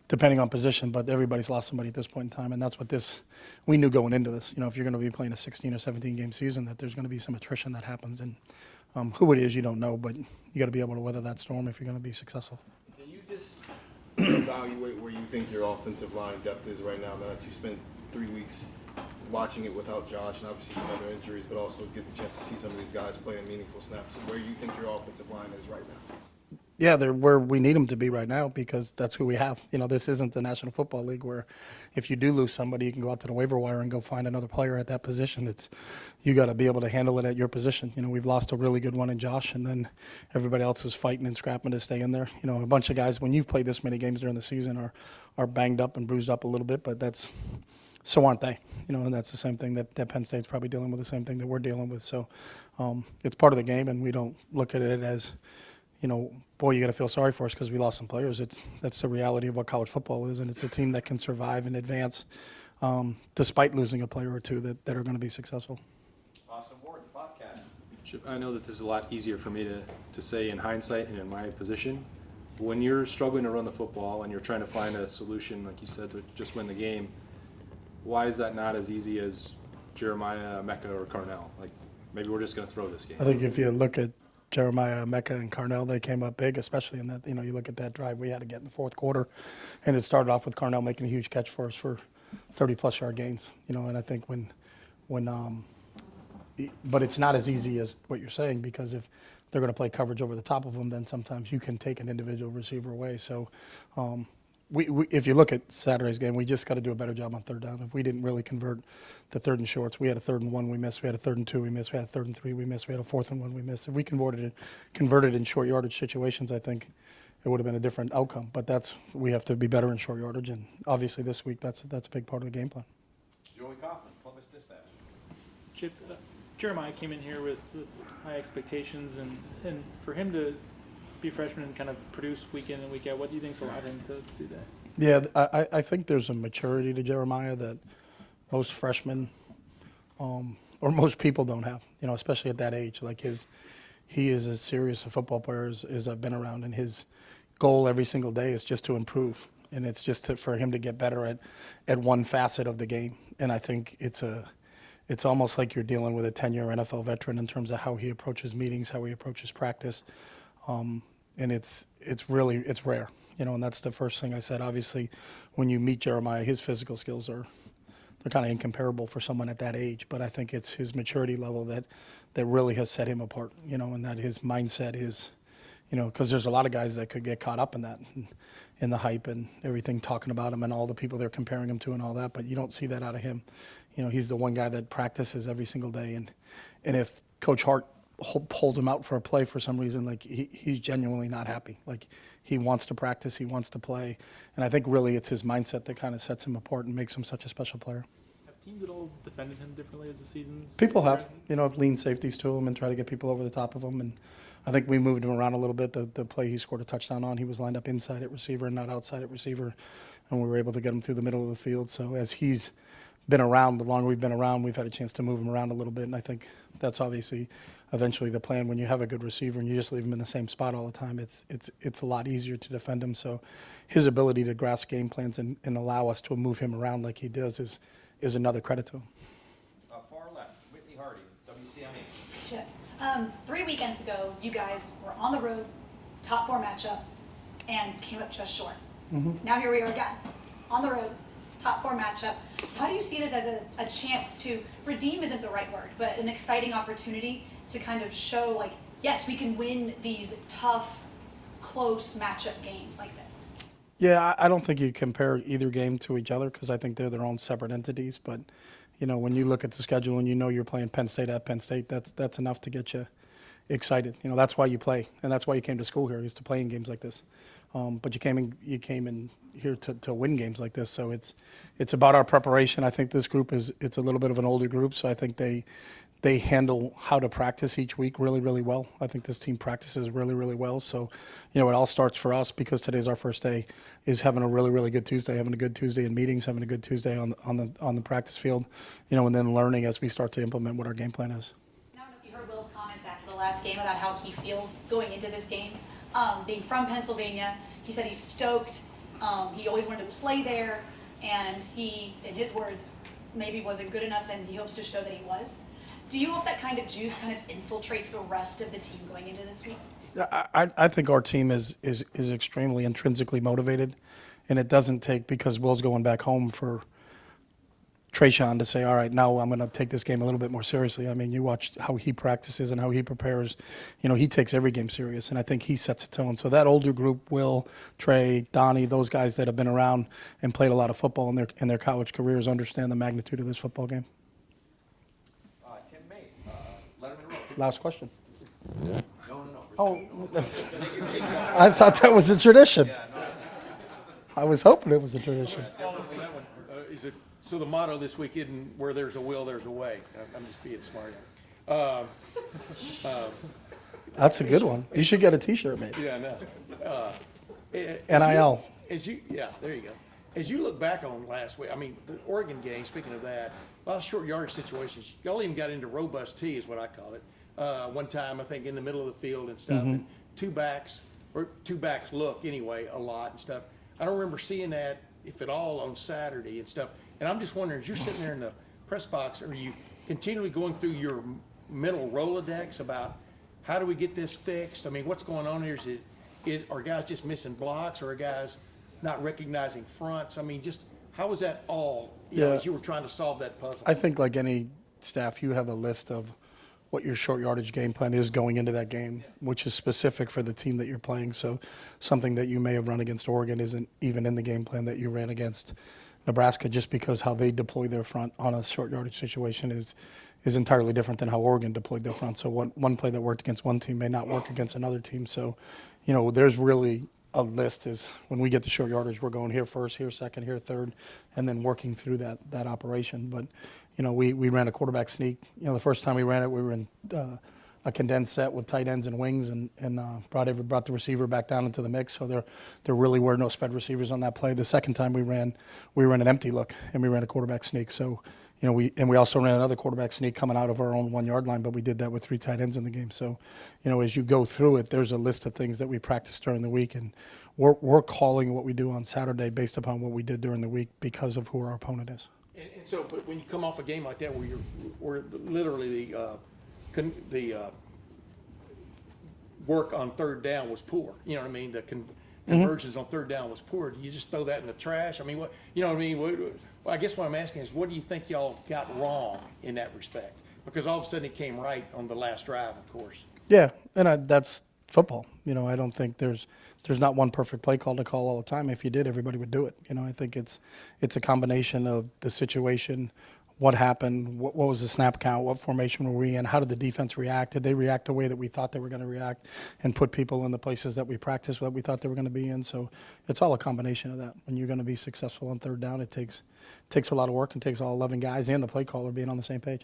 depending on position. But everybody's lost somebody at this point in time, and that's what we knew going into this. You know, if you're going to be playing a 16 or 17 game season, that there's going to be some attrition that happens, and who it is you don't know, but you got to be able to weather that storm if you're going to be successful. Can you just evaluate where you think your offensive line depth is right now that you spent 3 weeks watching it without Josh, and obviously some other injuries, but also get the chance to see some of these guys playing meaningful snaps, where you think your offensive line is right now? Yeah, they're where we need them to be right now, because that's who we have. You know, this isn't the National Football League where if you do lose somebody, you can go out to the waiver wire and go find another player at that position. You got to be able to handle it at your position. You know, we've lost a really good one in Josh, and then everybody else is fighting and scrapping to stay in there. You know, a bunch of guys, when you've played this many games during the season, are banged up and bruised up a little bit, but so aren't they? You know, and that's the same thing that Penn State's probably dealing with, the same thing that we're dealing with. So it's part of the game, and we don't look at it as, you know, boy, you got to feel sorry for us because we lost some players. That's the reality of what college football is, and it's a team that can survive and advance despite losing a player or two that are going to be successful. Austin Ward, the podcast. Chip, I know that this is a lot easier for me to say in hindsight and in my position. When you're struggling to run the football and you're trying to find a solution, like you said, to just win the game, why is that not as easy as Jeremiah, Mecca, or Carnell? Like, maybe we're just going to throw this game. I think if you look at Jeremiah, Mecca, and Carnell, they came up big, especially in that, you know, you look at that drive we had to get in the fourth quarter, and it started off with Carnell making a huge catch for us for 30-plus yard gains, you know, and I think but it's not as easy as what you're saying, because if they're going to play coverage over the top of them, then sometimes you can take an individual receiver away. So if you look at Saturday's game, we just got to do a better job on third down. If we didn't really convert the third and shorts, we had a 3rd and 1 we missed, we had a 3rd and 2 we missed, we had a 3rd and 3 we missed, we had a 4th and 1 we missed. If we converted in short yardage situations, I think it would have been a different outcome. But we have to be better in short yardage, and obviously this week that's a big part of the game plan. Joey Kaufman, Columbus Dispatch. Chip, Jeremiah came in here with high expectations, and for him to be a freshman and kind of produce week in and week out, what do you think's allowed him to do that? Yeah, I think there's a maturity to Jeremiah that most freshmen or most people don't have, you know, especially at that age. Like he is as serious a football player as I've been around, and his goal every single day is just to improve. And it's just for him to get better at one facet of the game. And I think it's almost like you're dealing with a 10-year NFL veteran in terms of how he approaches meetings, how he approaches practice. And it's rare, and that's the first thing I said. Obviously, when you meet Jeremiah, his physical skills they're kind of incomparable for someone at that age. But I think it's his maturity level that really has set him apart, and that his mindset is, because there's a lot of guys that could get caught up in that, in the hype and everything, talking about him and all the people they're comparing him to and all that. But you don't see that out of him. He's the one guy that practices every single day. And if Coach Hart holds him out for a play for some reason, like he's genuinely not happy. Like he wants to practice, he wants to play. And I think really it's his mindset that kind of sets him apart and makes him such a special player. Have teams at all defended him differently as the season's? People have, have leaned safeties to him and try to get people over the top of him. And I think we moved him around a little bit. The play he scored a touchdown on, he was lined up inside at receiver and not outside at receiver. And we were able to get him through the middle of the field. So as he's been around, the longer we've been around, we've had a chance to move him around a little bit. And I think that's obviously eventually the plan. When you have a good receiver and you just leave him in the same spot all the time, it's a lot easier to defend him. So his ability to grasp game plans and allow us to move him around like he does is another credit to him. Far left, Whitney Hardy, WCME. Chip, 3 weekends ago, you guys were on the road, top 4 matchup, and came up just short. Now here we are again, on the road, top 4 matchup. How do you see this as a chance to redeem isn't the right word, but an exciting opportunity to kind of show, like, yes, we can win these tough, close matchup games like this? Yeah, I don't think you compare either game to each other because I think they're their own separate entities. But, when you look at the schedule and you're playing Penn State at Penn State, that's enough to get you excited. That's why you play, and that's why you came to school here, is to play in games like this. But you came in here to win games like this. So it's about our preparation. I think this group it's a little bit of an older group, so I think they handle how to practice each week really, really well. I think this team practices really, really well. So, it all starts for us because today's our first day, is having a really, really good Tuesday, having a good Tuesday in meetings, having a good Tuesday on the practice field, and then learning as we start to implement what our game plan is. I don't know if you heard Will's comments after the last game about how he feels going into this game. Being from Pennsylvania, he said he's stoked. He always wanted to play there, and he, in his words, maybe wasn't good enough, and he hopes to show that he was. Do you hope that kind of juice kind of infiltrates the rest of the team going into this week? I think our team is extremely intrinsically motivated, and it doesn't take, because Will's going back home, for Trayshawn to say, all right, now I'm going to take this game a little bit more seriously. I mean, you watch how he practices and how he prepares. He takes every game serious, and I think he sets a tone. So that older group, Will, Trey, Donnie, those guys that have been around and played a lot of football in their college careers understand the magnitude of this football game. Tim May, Letterman Road. Last question. No. Oh, I thought that was a tradition. I was hoping it was a tradition. So the motto this week isn't "Where there's a will, there's a way." I'm just being smart. That's a good one. You should get a T-shirt made. Yeah, I know. NIL. There you go. As you look back on last week, I mean, the Oregon game, speaking of that, a lot of short yardage situations. Y'all even got into robust T, is what I call it. One time, I think, in the middle of the field and stuff. And two backs look anyway a lot and stuff. I don't remember seeing that, if at all, on Saturday and stuff. And I'm just wondering, as you're sitting there in the press box, are you continually going through your mental Rolodex about how do we get this fixed? I mean, what's going on here? Are guys just missing blocks, or are guys not recognizing fronts? I mean, just how is that all, as you were trying to solve that puzzle? I think like any staff, you have a list of what your short yardage game plan is going into that game, which is specific for the team that you're playing. So something that you may have run against Oregon isn't even in the game plan that you ran against Nebraska, just because how they deploy their front on a short yardage situation is entirely different than how Oregon deployed their front. So one play that worked against one team may not work against another team. So, there's really a list. Is when we get to short yardage, we're going here first, here second, here third, and then working through that operation. But, we ran a quarterback sneak. The first time we ran it, we were in a condensed set with tight ends and wings, and brought the receiver back down into the mix. So there really were no spread receivers on that play. The second time we ran an empty look, and we ran a quarterback sneak. So, we also ran another quarterback sneak coming out of our own 1 yard line, but we did that with 3 tight ends in the game. So, as you go through it, there's a list of things that we practice during the week, and we're calling what we do on Saturday based upon what we did during the week because of who our opponent is. And so, but when you come off a game like that where literally the work on third down was poor, you know what I mean? The conversions on third down was poor. Do you just throw that in the trash? I mean, what, you know what I mean? Well, I guess what I'm asking is, what do you think y'all got wrong in that respect? Because all of a sudden it came right on the last drive, of course. Yeah, and that's football. You know, I don't think there's not one perfect play call to call all the time. If you did, everybody would do it. You know, I think it's a combination of the situation, what happened, what was the snap count, what formation were we in, how did the defense react? Did they react the way that we thought they were going to react and put people in the places that we practiced what we thought they were going to be in? So it's all a combination of that. When you're going to be successful on third down, it takes a lot of work and takes all 11 guys and the play caller being on the same page.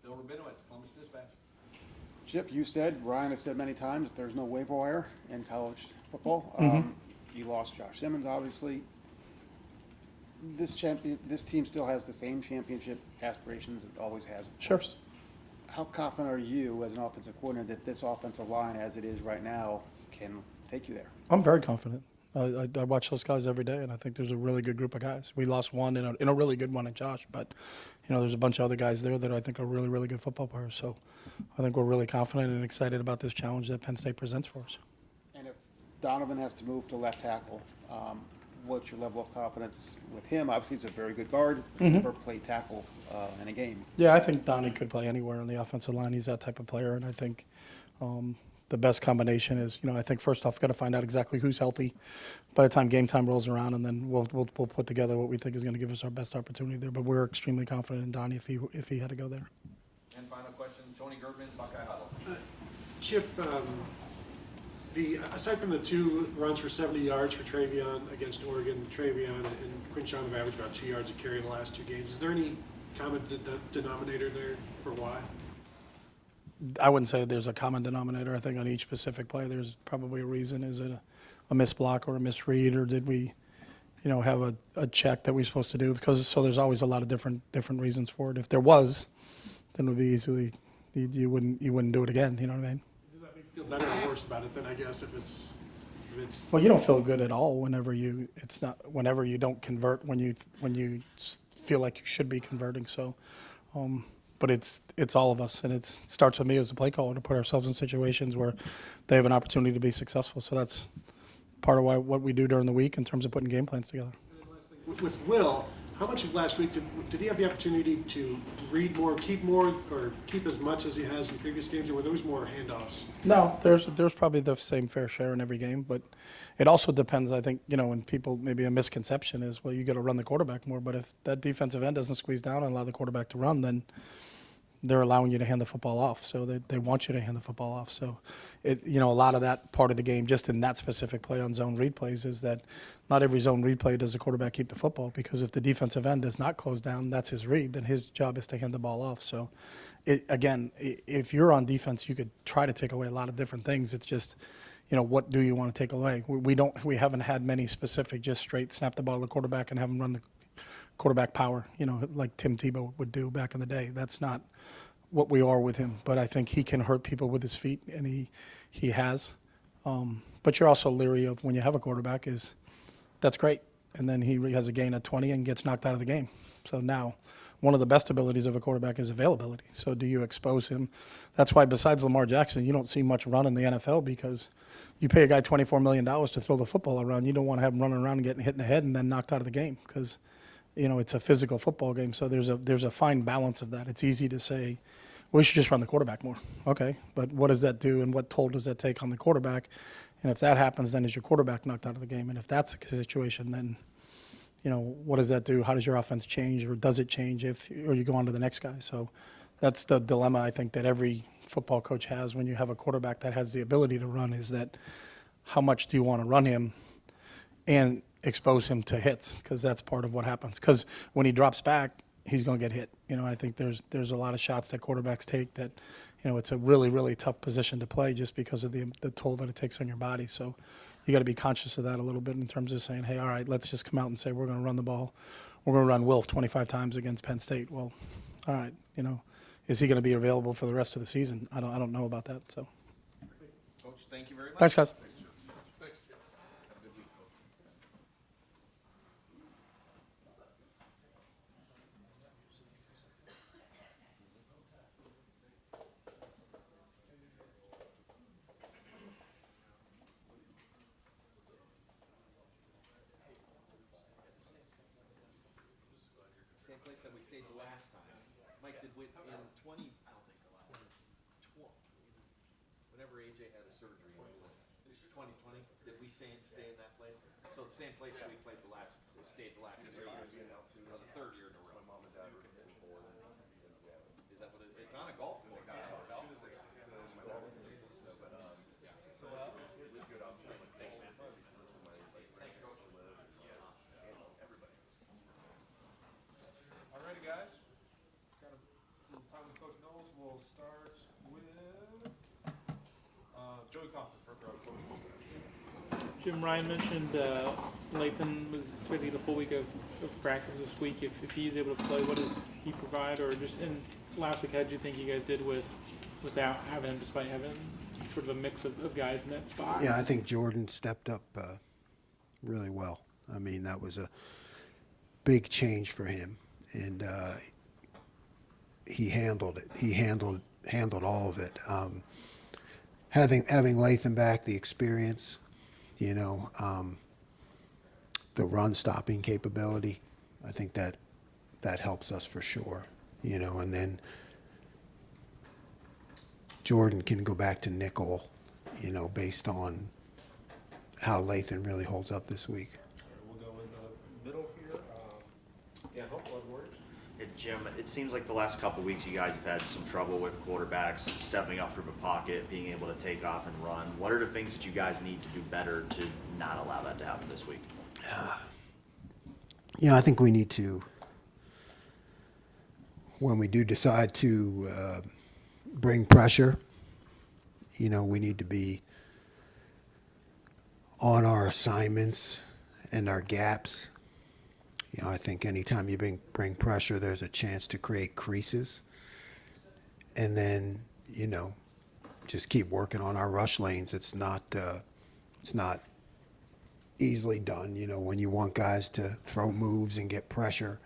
Bill Rabinowitz, Columbus Dispatch. Chip, you said, Ryan has said many times, there's no waiver wire in college football. You lost Josh Simmons, obviously. This team still has the same championship aspirations it always has. Sure. How confident are you as an offensive coordinator that this offensive line, as it is right now, can take you there? I'm very confident. I watch those guys every day, and I think there's a really good group of guys. We lost one in a really good one in Josh, but you know, there's a bunch of other guys there that I think are really, really good football players. So I think we're really confident and excited about this challenge that Penn State presents for us. And if Donovan has to move to left tackle, what's your level of confidence with him? Obviously, he's a very good guard. Never played tackle in a game. Yeah, I think Donnie could play anywhere on the offensive line. He's that type of player, and I think the best combination is, you know, I think first off, we've got to find out exactly who's healthy by the time game time rolls around, and then we'll put together what we think is going to give us our best opportunity there. But we're extremely confident in Donnie if he had to go there. And final question, Tony Gertman, Buckeye Huddle. Chip, aside from the 2 runs for 70 yards for Travion against Oregon, Travion and Quinshon have averaged about 2 yards a carry the last 2 games. Is there any common denominator there for why? I wouldn't say there's a common denominator. I think on each specific play, there's probably a reason. Is it a missed block or a misread, or did we, you know, have a check that we're supposed to do? So there's always a lot of different reasons for it. If there was, then it would be easily you wouldn't do it again. You know what I mean? Does that make you feel better or worse about it than, I guess, if it's Well, you don't feel good at all whenever you don't convert when you feel like you should be converting. So, but it's all of us, and it starts with me as a play caller to put ourselves in situations where they have an opportunity to be successful. So that's part of what we do during the week in terms of putting game plans together. with Will? How much of last week did he have the opportunity to read more, or keep as much as he has in previous games, or were those more handoffs? No, there's probably the same fair share in every game, but it also depends. I think, you know, when people, maybe a misconception is, well, you got to run the quarterback more. But if that defensive end doesn't squeeze down and allow the quarterback to run, then they're allowing you to hand the football off. So they want you to hand the football off. So, a lot of that part of the game, just in that specific play on zone read plays, is that not every zone read play does the quarterback keep the football, because if the defensive end does not close down, that's his read, then his job is to hand the ball off. So, again, if you're on defense, you could try to take away a lot of different things. It's just, what do you want to take away? We haven't had many specific, just straight snap the ball to the quarterback and have him run the quarterback power, like Tim Tebow would do back in the day. That's not what we are with him, but I think he can hurt people with his feet, and he has. But you're also leery of, when you have a quarterback, is that's great, and then he has a gain of 20 and gets knocked out of the game. So now, one of the best abilities of a quarterback is availability. So do you expose him? That's why, besides Lamar Jackson, you don't see much run in the NFL, because you pay a guy $24 million to throw the football around. You don't want to have him running around and getting hit in the head and then knocked out of the game, because it's a physical football game. So there's a fine balance of that. It's easy to say, we should just run the quarterback more. Okay, but what does that do, and what toll does that take on the quarterback? And if that happens, then is your quarterback knocked out of the game? And if that's the situation, then what does that do? How does your offense change, or does it change or you go on to the next guy? So that's the dilemma, I think, that every football coach has when you have a quarterback that has the ability to run, is that how much do you want to run him and expose him to hits? Because that's part of what happens. Because when he drops back, he's going to get hit. I think there's a lot of shots that quarterbacks take that, it's a really, really tough position to play, just because of the toll that it takes on your body. So you got to be conscious of that a little bit, in terms of saying, hey, all right, let's just come out and say we're going to run the ball. We're going to run Wilf 25 times against Penn State. Well, all right, is he going to be available for the rest of the season? I don't know about that. So, Coach, thank you very much. Thanks, guys. Thanks, Jim. Have a good week. place that we stayed the last time? Mike, did we, in 20, whenever AJ had a surgery in 2020, did we stay in that place? So the same place that we played the last, stayed the last 3 years, or the third year in a row. Is that what it's on a golf course? Alrighty, guys. Got a little time with Coach Knowles. We'll start with Joey Kaufman, first row. Jim, Ryan mentioned Lathan was expecting a full week of practice this week. If he's able to play, what does he provide? Or just in last week, how did you think you guys did without having him, despite having sort of a mix of guys in that spot? Yeah, I think Jordan stepped up really well. I mean, that was a big change for him, and he handled it. He handled all of it. Having Lathan back, the experience, you know, the run stopping capability, I think that helps us for sure. You know, and then Jordan can go back to nickel, you know, based on how Lathan really holds up this week. We'll go in the middle here. Dan Hope, Warriors. Jim, it seems like the last couple of weeks you guys have had some trouble with quarterbacks stepping up from the pocket, being able to take off and run. What are the things that you guys need to do better to not allow that to happen this week? You know, I think we need to, when we do decide to bring pressure, you know, we need to be on our assignments and our gaps. You know, I think anytime you bring pressure, there's a chance to create creases. And then, you know, just keep working on our rush lanes. It's not easily done. You know, when you want guys to throw moves and get pressure,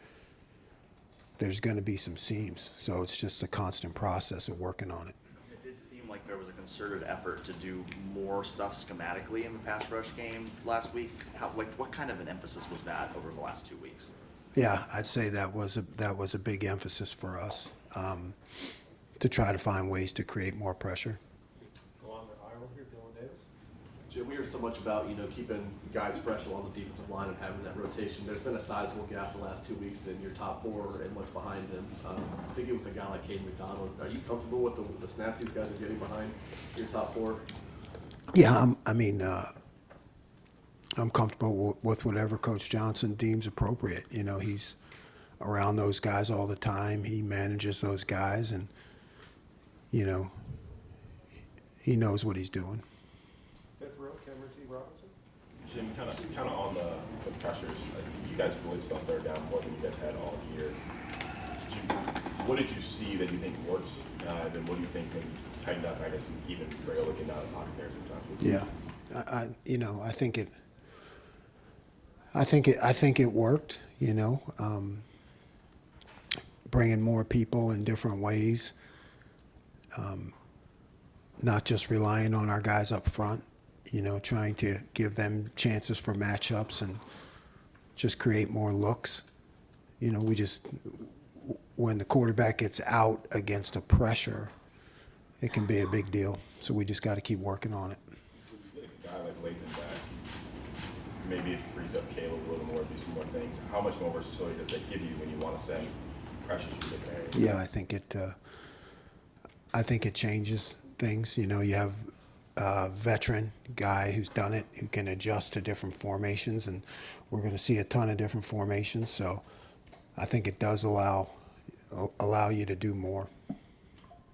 there's going to be some seams. So it's just a constant process of working on it. It did seem like there was a concerted effort to do more stuff schematically in the pass rush game last week. What kind of an emphasis was that over the last 2 weeks? Yeah, I'd say that was a big emphasis for us, to try to find ways to create more pressure. Go on the aisle here, Dylan Davis. Jim, we hear so much about, you know, keeping guys fresh along the defensive line and having that rotation. There's been a sizable gap the last 2 weeks in your top four and what's behind them. Thinking with a guy like Caden McDonald, are you comfortable with the snaps these guys are getting behind your top four? Yeah, I'm comfortable with whatever Coach Johnson deems appropriate. You know, he's around those guys all the time. He manages those guys, and, you know, he knows what he's doing. Fifth row, Cameron T. Robinson. Jim, kind of on the pressures, you guys blitzed on third down more than you guys had all year. What did you see that you think works, and then what do you think can tighten up, I guess, and even bring a looking down the pocket there sometimes? Yeah, you know, I think it worked. You know, bringing more people in different ways, not just relying on our guys up front. You know, trying to give them chances for matchups and just create more looks. You know, when the quarterback gets out against a pressure, it can be a big deal. So we just got to keep working on it. When you get a guy like Lathan back, maybe it frees up Caleb a little more, do some more things. How much more versatility does that give you when you want to send pressures to different areas? Yeah, I think it changes things. You know, you have a veteran guy who's done it, who can adjust to different formations, and we're going to see a ton of different formations. So I think it does allow you to do more.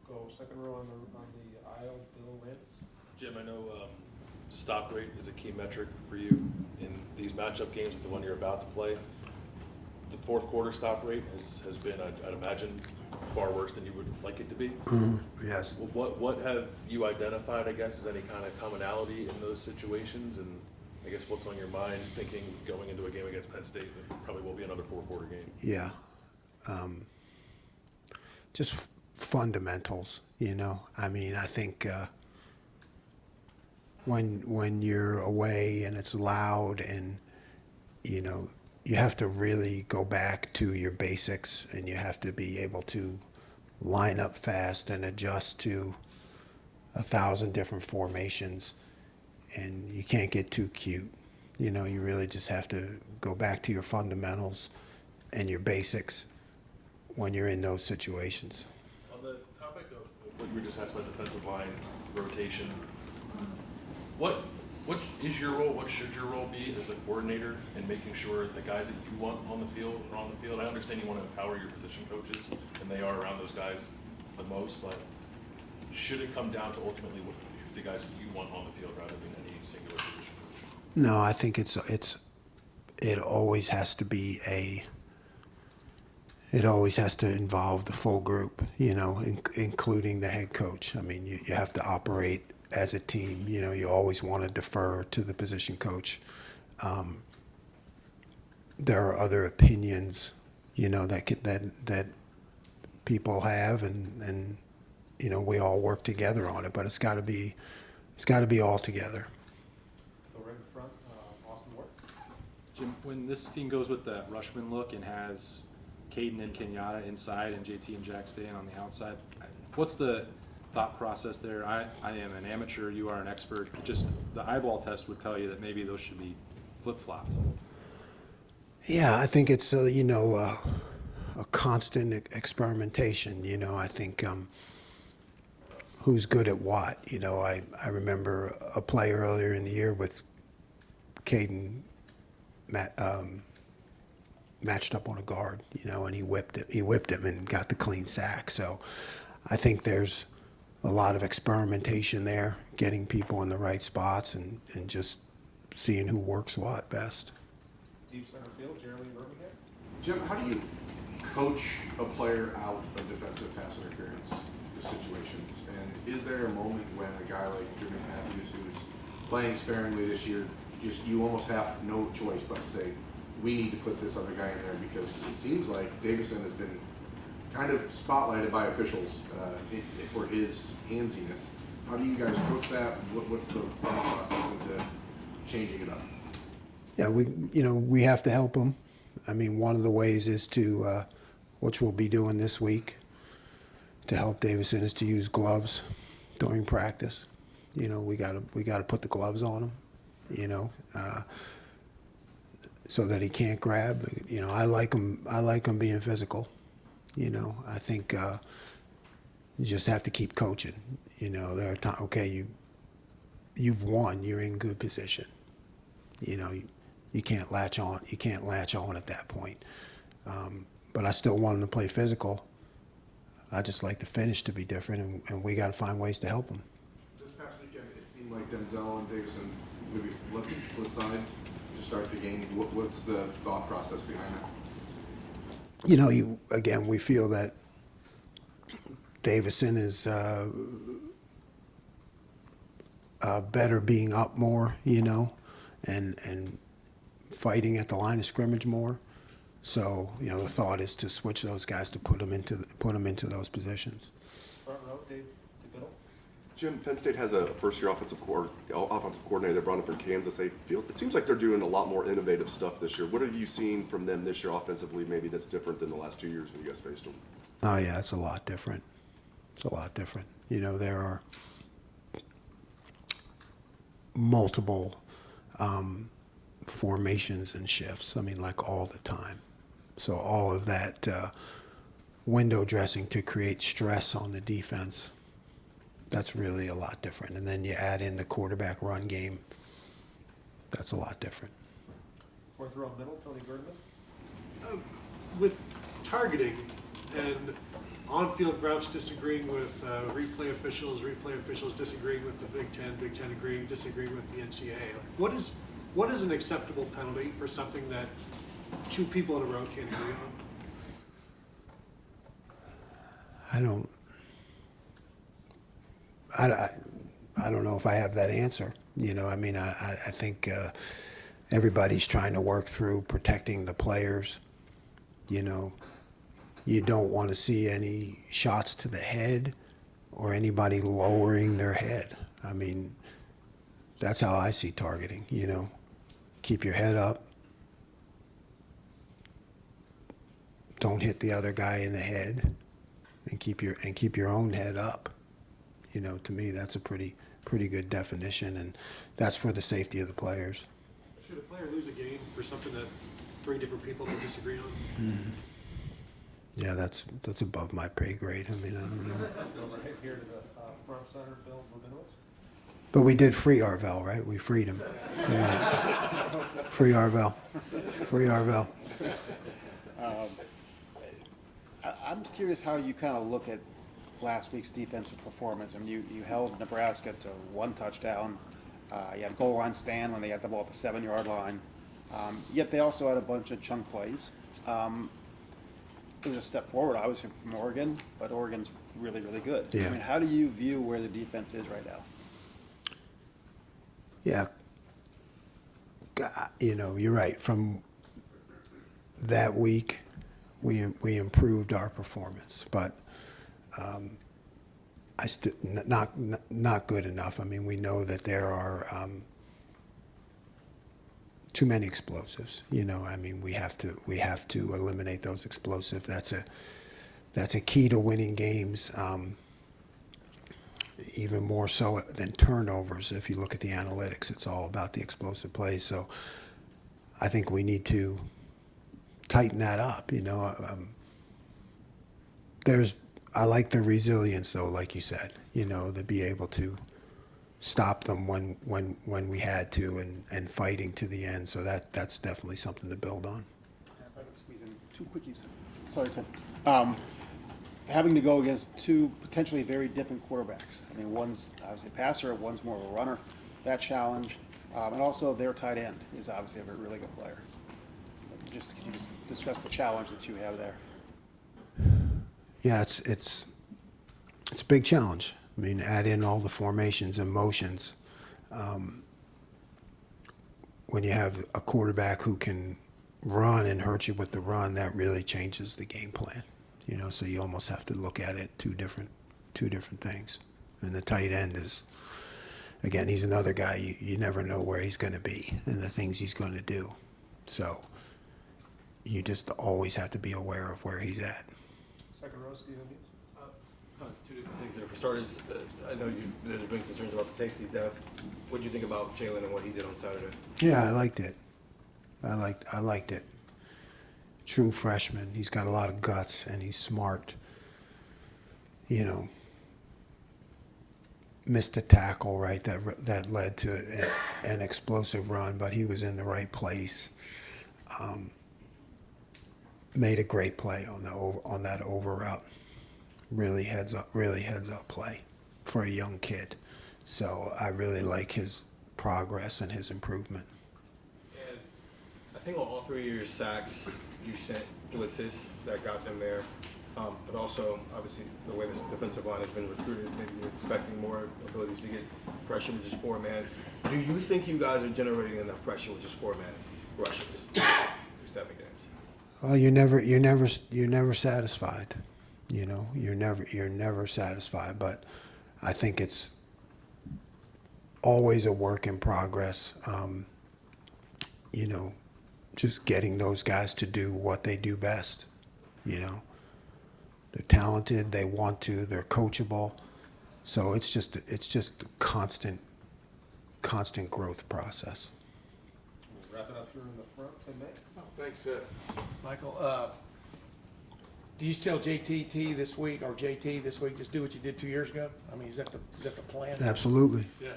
Go second row on the aisle, Bill Lance. Jim, I know stop rate is a key metric for you in these matchup games like the one you're about to play. The fourth quarter stop rate has been, I'd imagine, far worse than you would like it to be. Yes. What have you identified, I guess, as any kind of commonality in those situations? And I guess what's on your mind thinking going into a game against Penn State that probably will be another four-quarter game? Yeah. Just fundamentals, you know. I mean, I think when you're away and it's loud and, you know, you have to really go back to your basics, and you have to be able to line up fast and adjust to 1,000 different formations, and you can't get too cute. You know, you really just have to go back to your fundamentals and your basics when you're in those situations. On the topic of what you were just asked about defensive line rotation, what is your role? What should your role be as the coordinator in making sure the guys that you want on the field are on the field? I understand you want to empower your position coaches, and they are around those guys the most, but should it come down to ultimately what the guys that you want on the field rather than any singular position coach? No, I think it always has to be it always has to involve the full group, you know, including the head coach. I mean, you have to operate as a team. You know, you always want to defer to the position coach. There are other opinions, you know, that people have, and you know, we all work together on it. But it's got to be all together. Go right in front, Austin Ward. Jim, when this team goes with that Rushman look and has Caden and Kenyatta inside and JT and Jack staying on the outside, what's the thought process there? I am an amateur, you are an expert. Just the eyeball test would tell you that maybe those should be flip-flopped. Yeah, I think it's you know, a constant experimentation. You know, I think who's good at what. You know, I remember a play earlier in the year with Caden matched up on a guard, you know, and he whipped him and got the clean sack. So I think there's a lot of experimentation there, getting people in the right spots and just seeing who works what best. Deep center field, Jeremy Birmingham. Jim, how do you coach a player out of defensive pass interference situations? And is there a moment when a guy like Jimmy Matthews, who's playing sparingly this year, you almost have no choice but to say, we need to put this other guy in there, because it seems like Davison has been kind of spotlighted by officials for his handsiness. How do you guys coach that? What's the thought process into changing it up? Yeah, we have to help them. I mean, one of the ways is to, which we'll be doing this week, to help Davison, is to use gloves during practice. You know, we gotta put the gloves on him. You know, so that he can't grab. You know, I like him being physical. You know, I think you just have to keep coaching. You know, there are times, okay, you've won, you're in good position. You know, you can't latch on. You can't latch on at that point. But I still want him to play physical. I just like the finish to be different, and we got to find ways to help him. This past weekend, it seemed like Denzel and Davison maybe flip sides to start the game. What's the thought process behind that? You know, we feel that Davison is better being up more, you know, and fighting at the line of scrimmage more. So, you know, the thought is to switch those guys to put them into those positions. Front row, Dave DeBiddle. Jim, Penn State has a first-year offensive coordinator that brought in from Kansas. It seems like they're doing a lot more innovative stuff this year. What have you seen from them this year offensively, maybe that's different than the last 2 years when you guys faced them? Oh, yeah, it's a lot different. It's a lot different. You know, there are multiple formations and shifts, I mean, like all the time. So all of that window dressing to create stress on the defense, that's really a lot different. And then you add in the quarterback run game, that's a lot different. Fourth row middle, Tony Gerdman. With targeting and on-field refs disagreeing with replay officials disagreeing with the Big Ten disagreeing with the NCAA, what is an acceptable penalty for something that two people in a row can't agree on? I don't know if I have that answer. You know, I mean, I think everybody's trying to work through protecting the players. You know, you don't want to see any shots to the head or anybody lowering their head. I mean, that's how I see targeting, you know. Keep your head up, don't hit the other guy in the head, and keep your own head up. You know, to me, that's a pretty good definition, and that's for the safety of the players. Should a player lose a game for something that 3 different people can disagree on? Yeah, that's above my pay grade. I mean, I don't know. Here to the front center, Bill Rabinowitz. But we did free Arvell, right? We freed him. Free Arvell. Free Arvell. I'm curious how you kind of look at last week's defensive performance. I mean, you held Nebraska to 1 touchdown. You had a goal line stand when they got the ball at the 7-yard line. Yet they also had a bunch of chunk plays. It was a step forward, obviously, from Oregon, but Oregon's really, really good. Yeah. I mean, how do you view where the defense is right now? Yeah. You know, you're right. From that week, we improved our performance, but not good enough. I mean, we know that there are too many explosives. You know, I mean, we have to eliminate those explosives. That's a key to winning games. Even more so than turnovers. If you look at the analytics, it's all about the explosive plays. So I think we need to tighten that up. You know, I like the resilience, though, like you said. You know, to be able to stop them when we had to, and fighting to the end. So that's definitely something to build on. If I could squeeze in 2 quickies. Sorry, Tim. Having to go against 2 potentially very different quarterbacks. I mean, one's obviously a passer, one's more of a runner. That challenge, and also their tight end is obviously a really good player. Can you just discuss the challenge that you have there? Yeah, it's a big challenge. I mean, add in all the formations and motions. When you have a quarterback who can run and hurt you with the run, that really changes the game plan. You know, so you almost have to look at it two different things. And the tight end is, again, he's another guy you never know where he's going to be and the things he's going to do. So you just always have to be aware of where he's at. Second row, Stephen Means. 2 different things there. For starters, I know there's been concerns about the safety depth. What do you think about Jalen and what he did on Saturday? Yeah, I liked it. I liked it. True freshman. He's got a lot of guts and he's smart. You know, missed a tackle, right? That led to an explosive run, but he was in the right place. Made a great play on that over route. Really heads up play for a young kid. So I really like his progress and his improvement. And I think on all 3 of your sacks, you sent blitzes that got them there. But also, obviously, the way this defensive line has been recruited, maybe you're expecting more abilities to get pressure with just 4-man. Do you think you guys are generating enough pressure with just 4-man rushes through 7 games? Well, you're never satisfied. You know, you're never satisfied. But I think it's always a work in progress. You know, just getting those guys to do what they do best. You know, they're talented, they want to, they're coachable. So it's just a constant growth process. We'll wrap it up here in the front, Tim May. Oh, thanks, Michael. Do you tell JT this week, just do what you did 2 years ago? I mean, is that the plan? Absolutely. Yeah.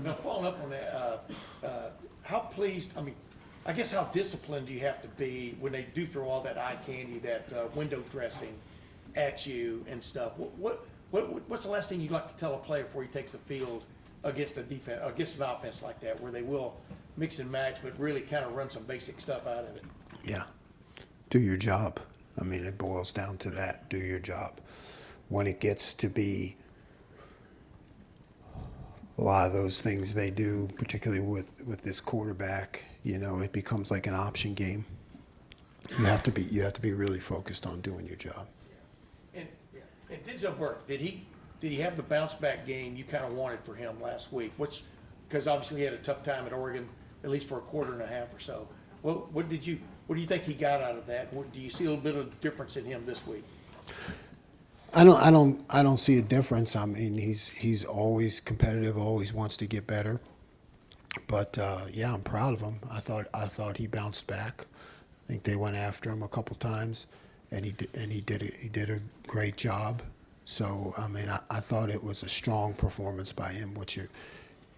Now, following up on that, how pleased, I mean, I guess how disciplined do you have to be when they do throw all that eye candy, that window dressing at you and stuff? What's the last thing you'd like to tell a player before he takes the field against an offense like that, where they will mix and match, but really kind of run some basic stuff out of it? Yeah. Do your job. I mean, it boils down to that. Do your job. When it gets to be a lot of those things they do, particularly with this quarterback, you know, it becomes like an option game. You have to be really focused on doing your job. And Denzel Burke, did he have the bounce back game you kind of wanted for him last week? Because obviously he had a tough time at Oregon, at least for a quarter and a half or so. What did you What do you think he got out of that? Do you see a little bit of difference in him this week? I don't see a difference. I mean, he's always competitive, always wants to get better. But yeah, I'm proud of him. I thought he bounced back. I think they went after him a couple times, and he did a great job. So I mean, I thought it was a strong performance by him, which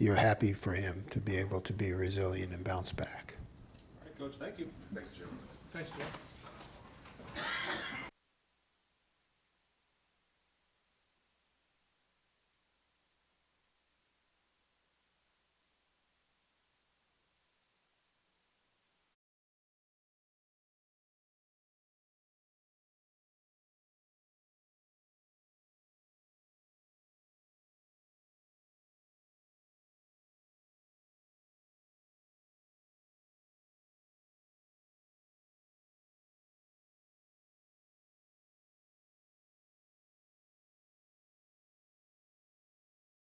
you're happy for him to be able to be resilient and bounce back. All right, Coach, thank you. Thanks, Jim. Thanks, Jim.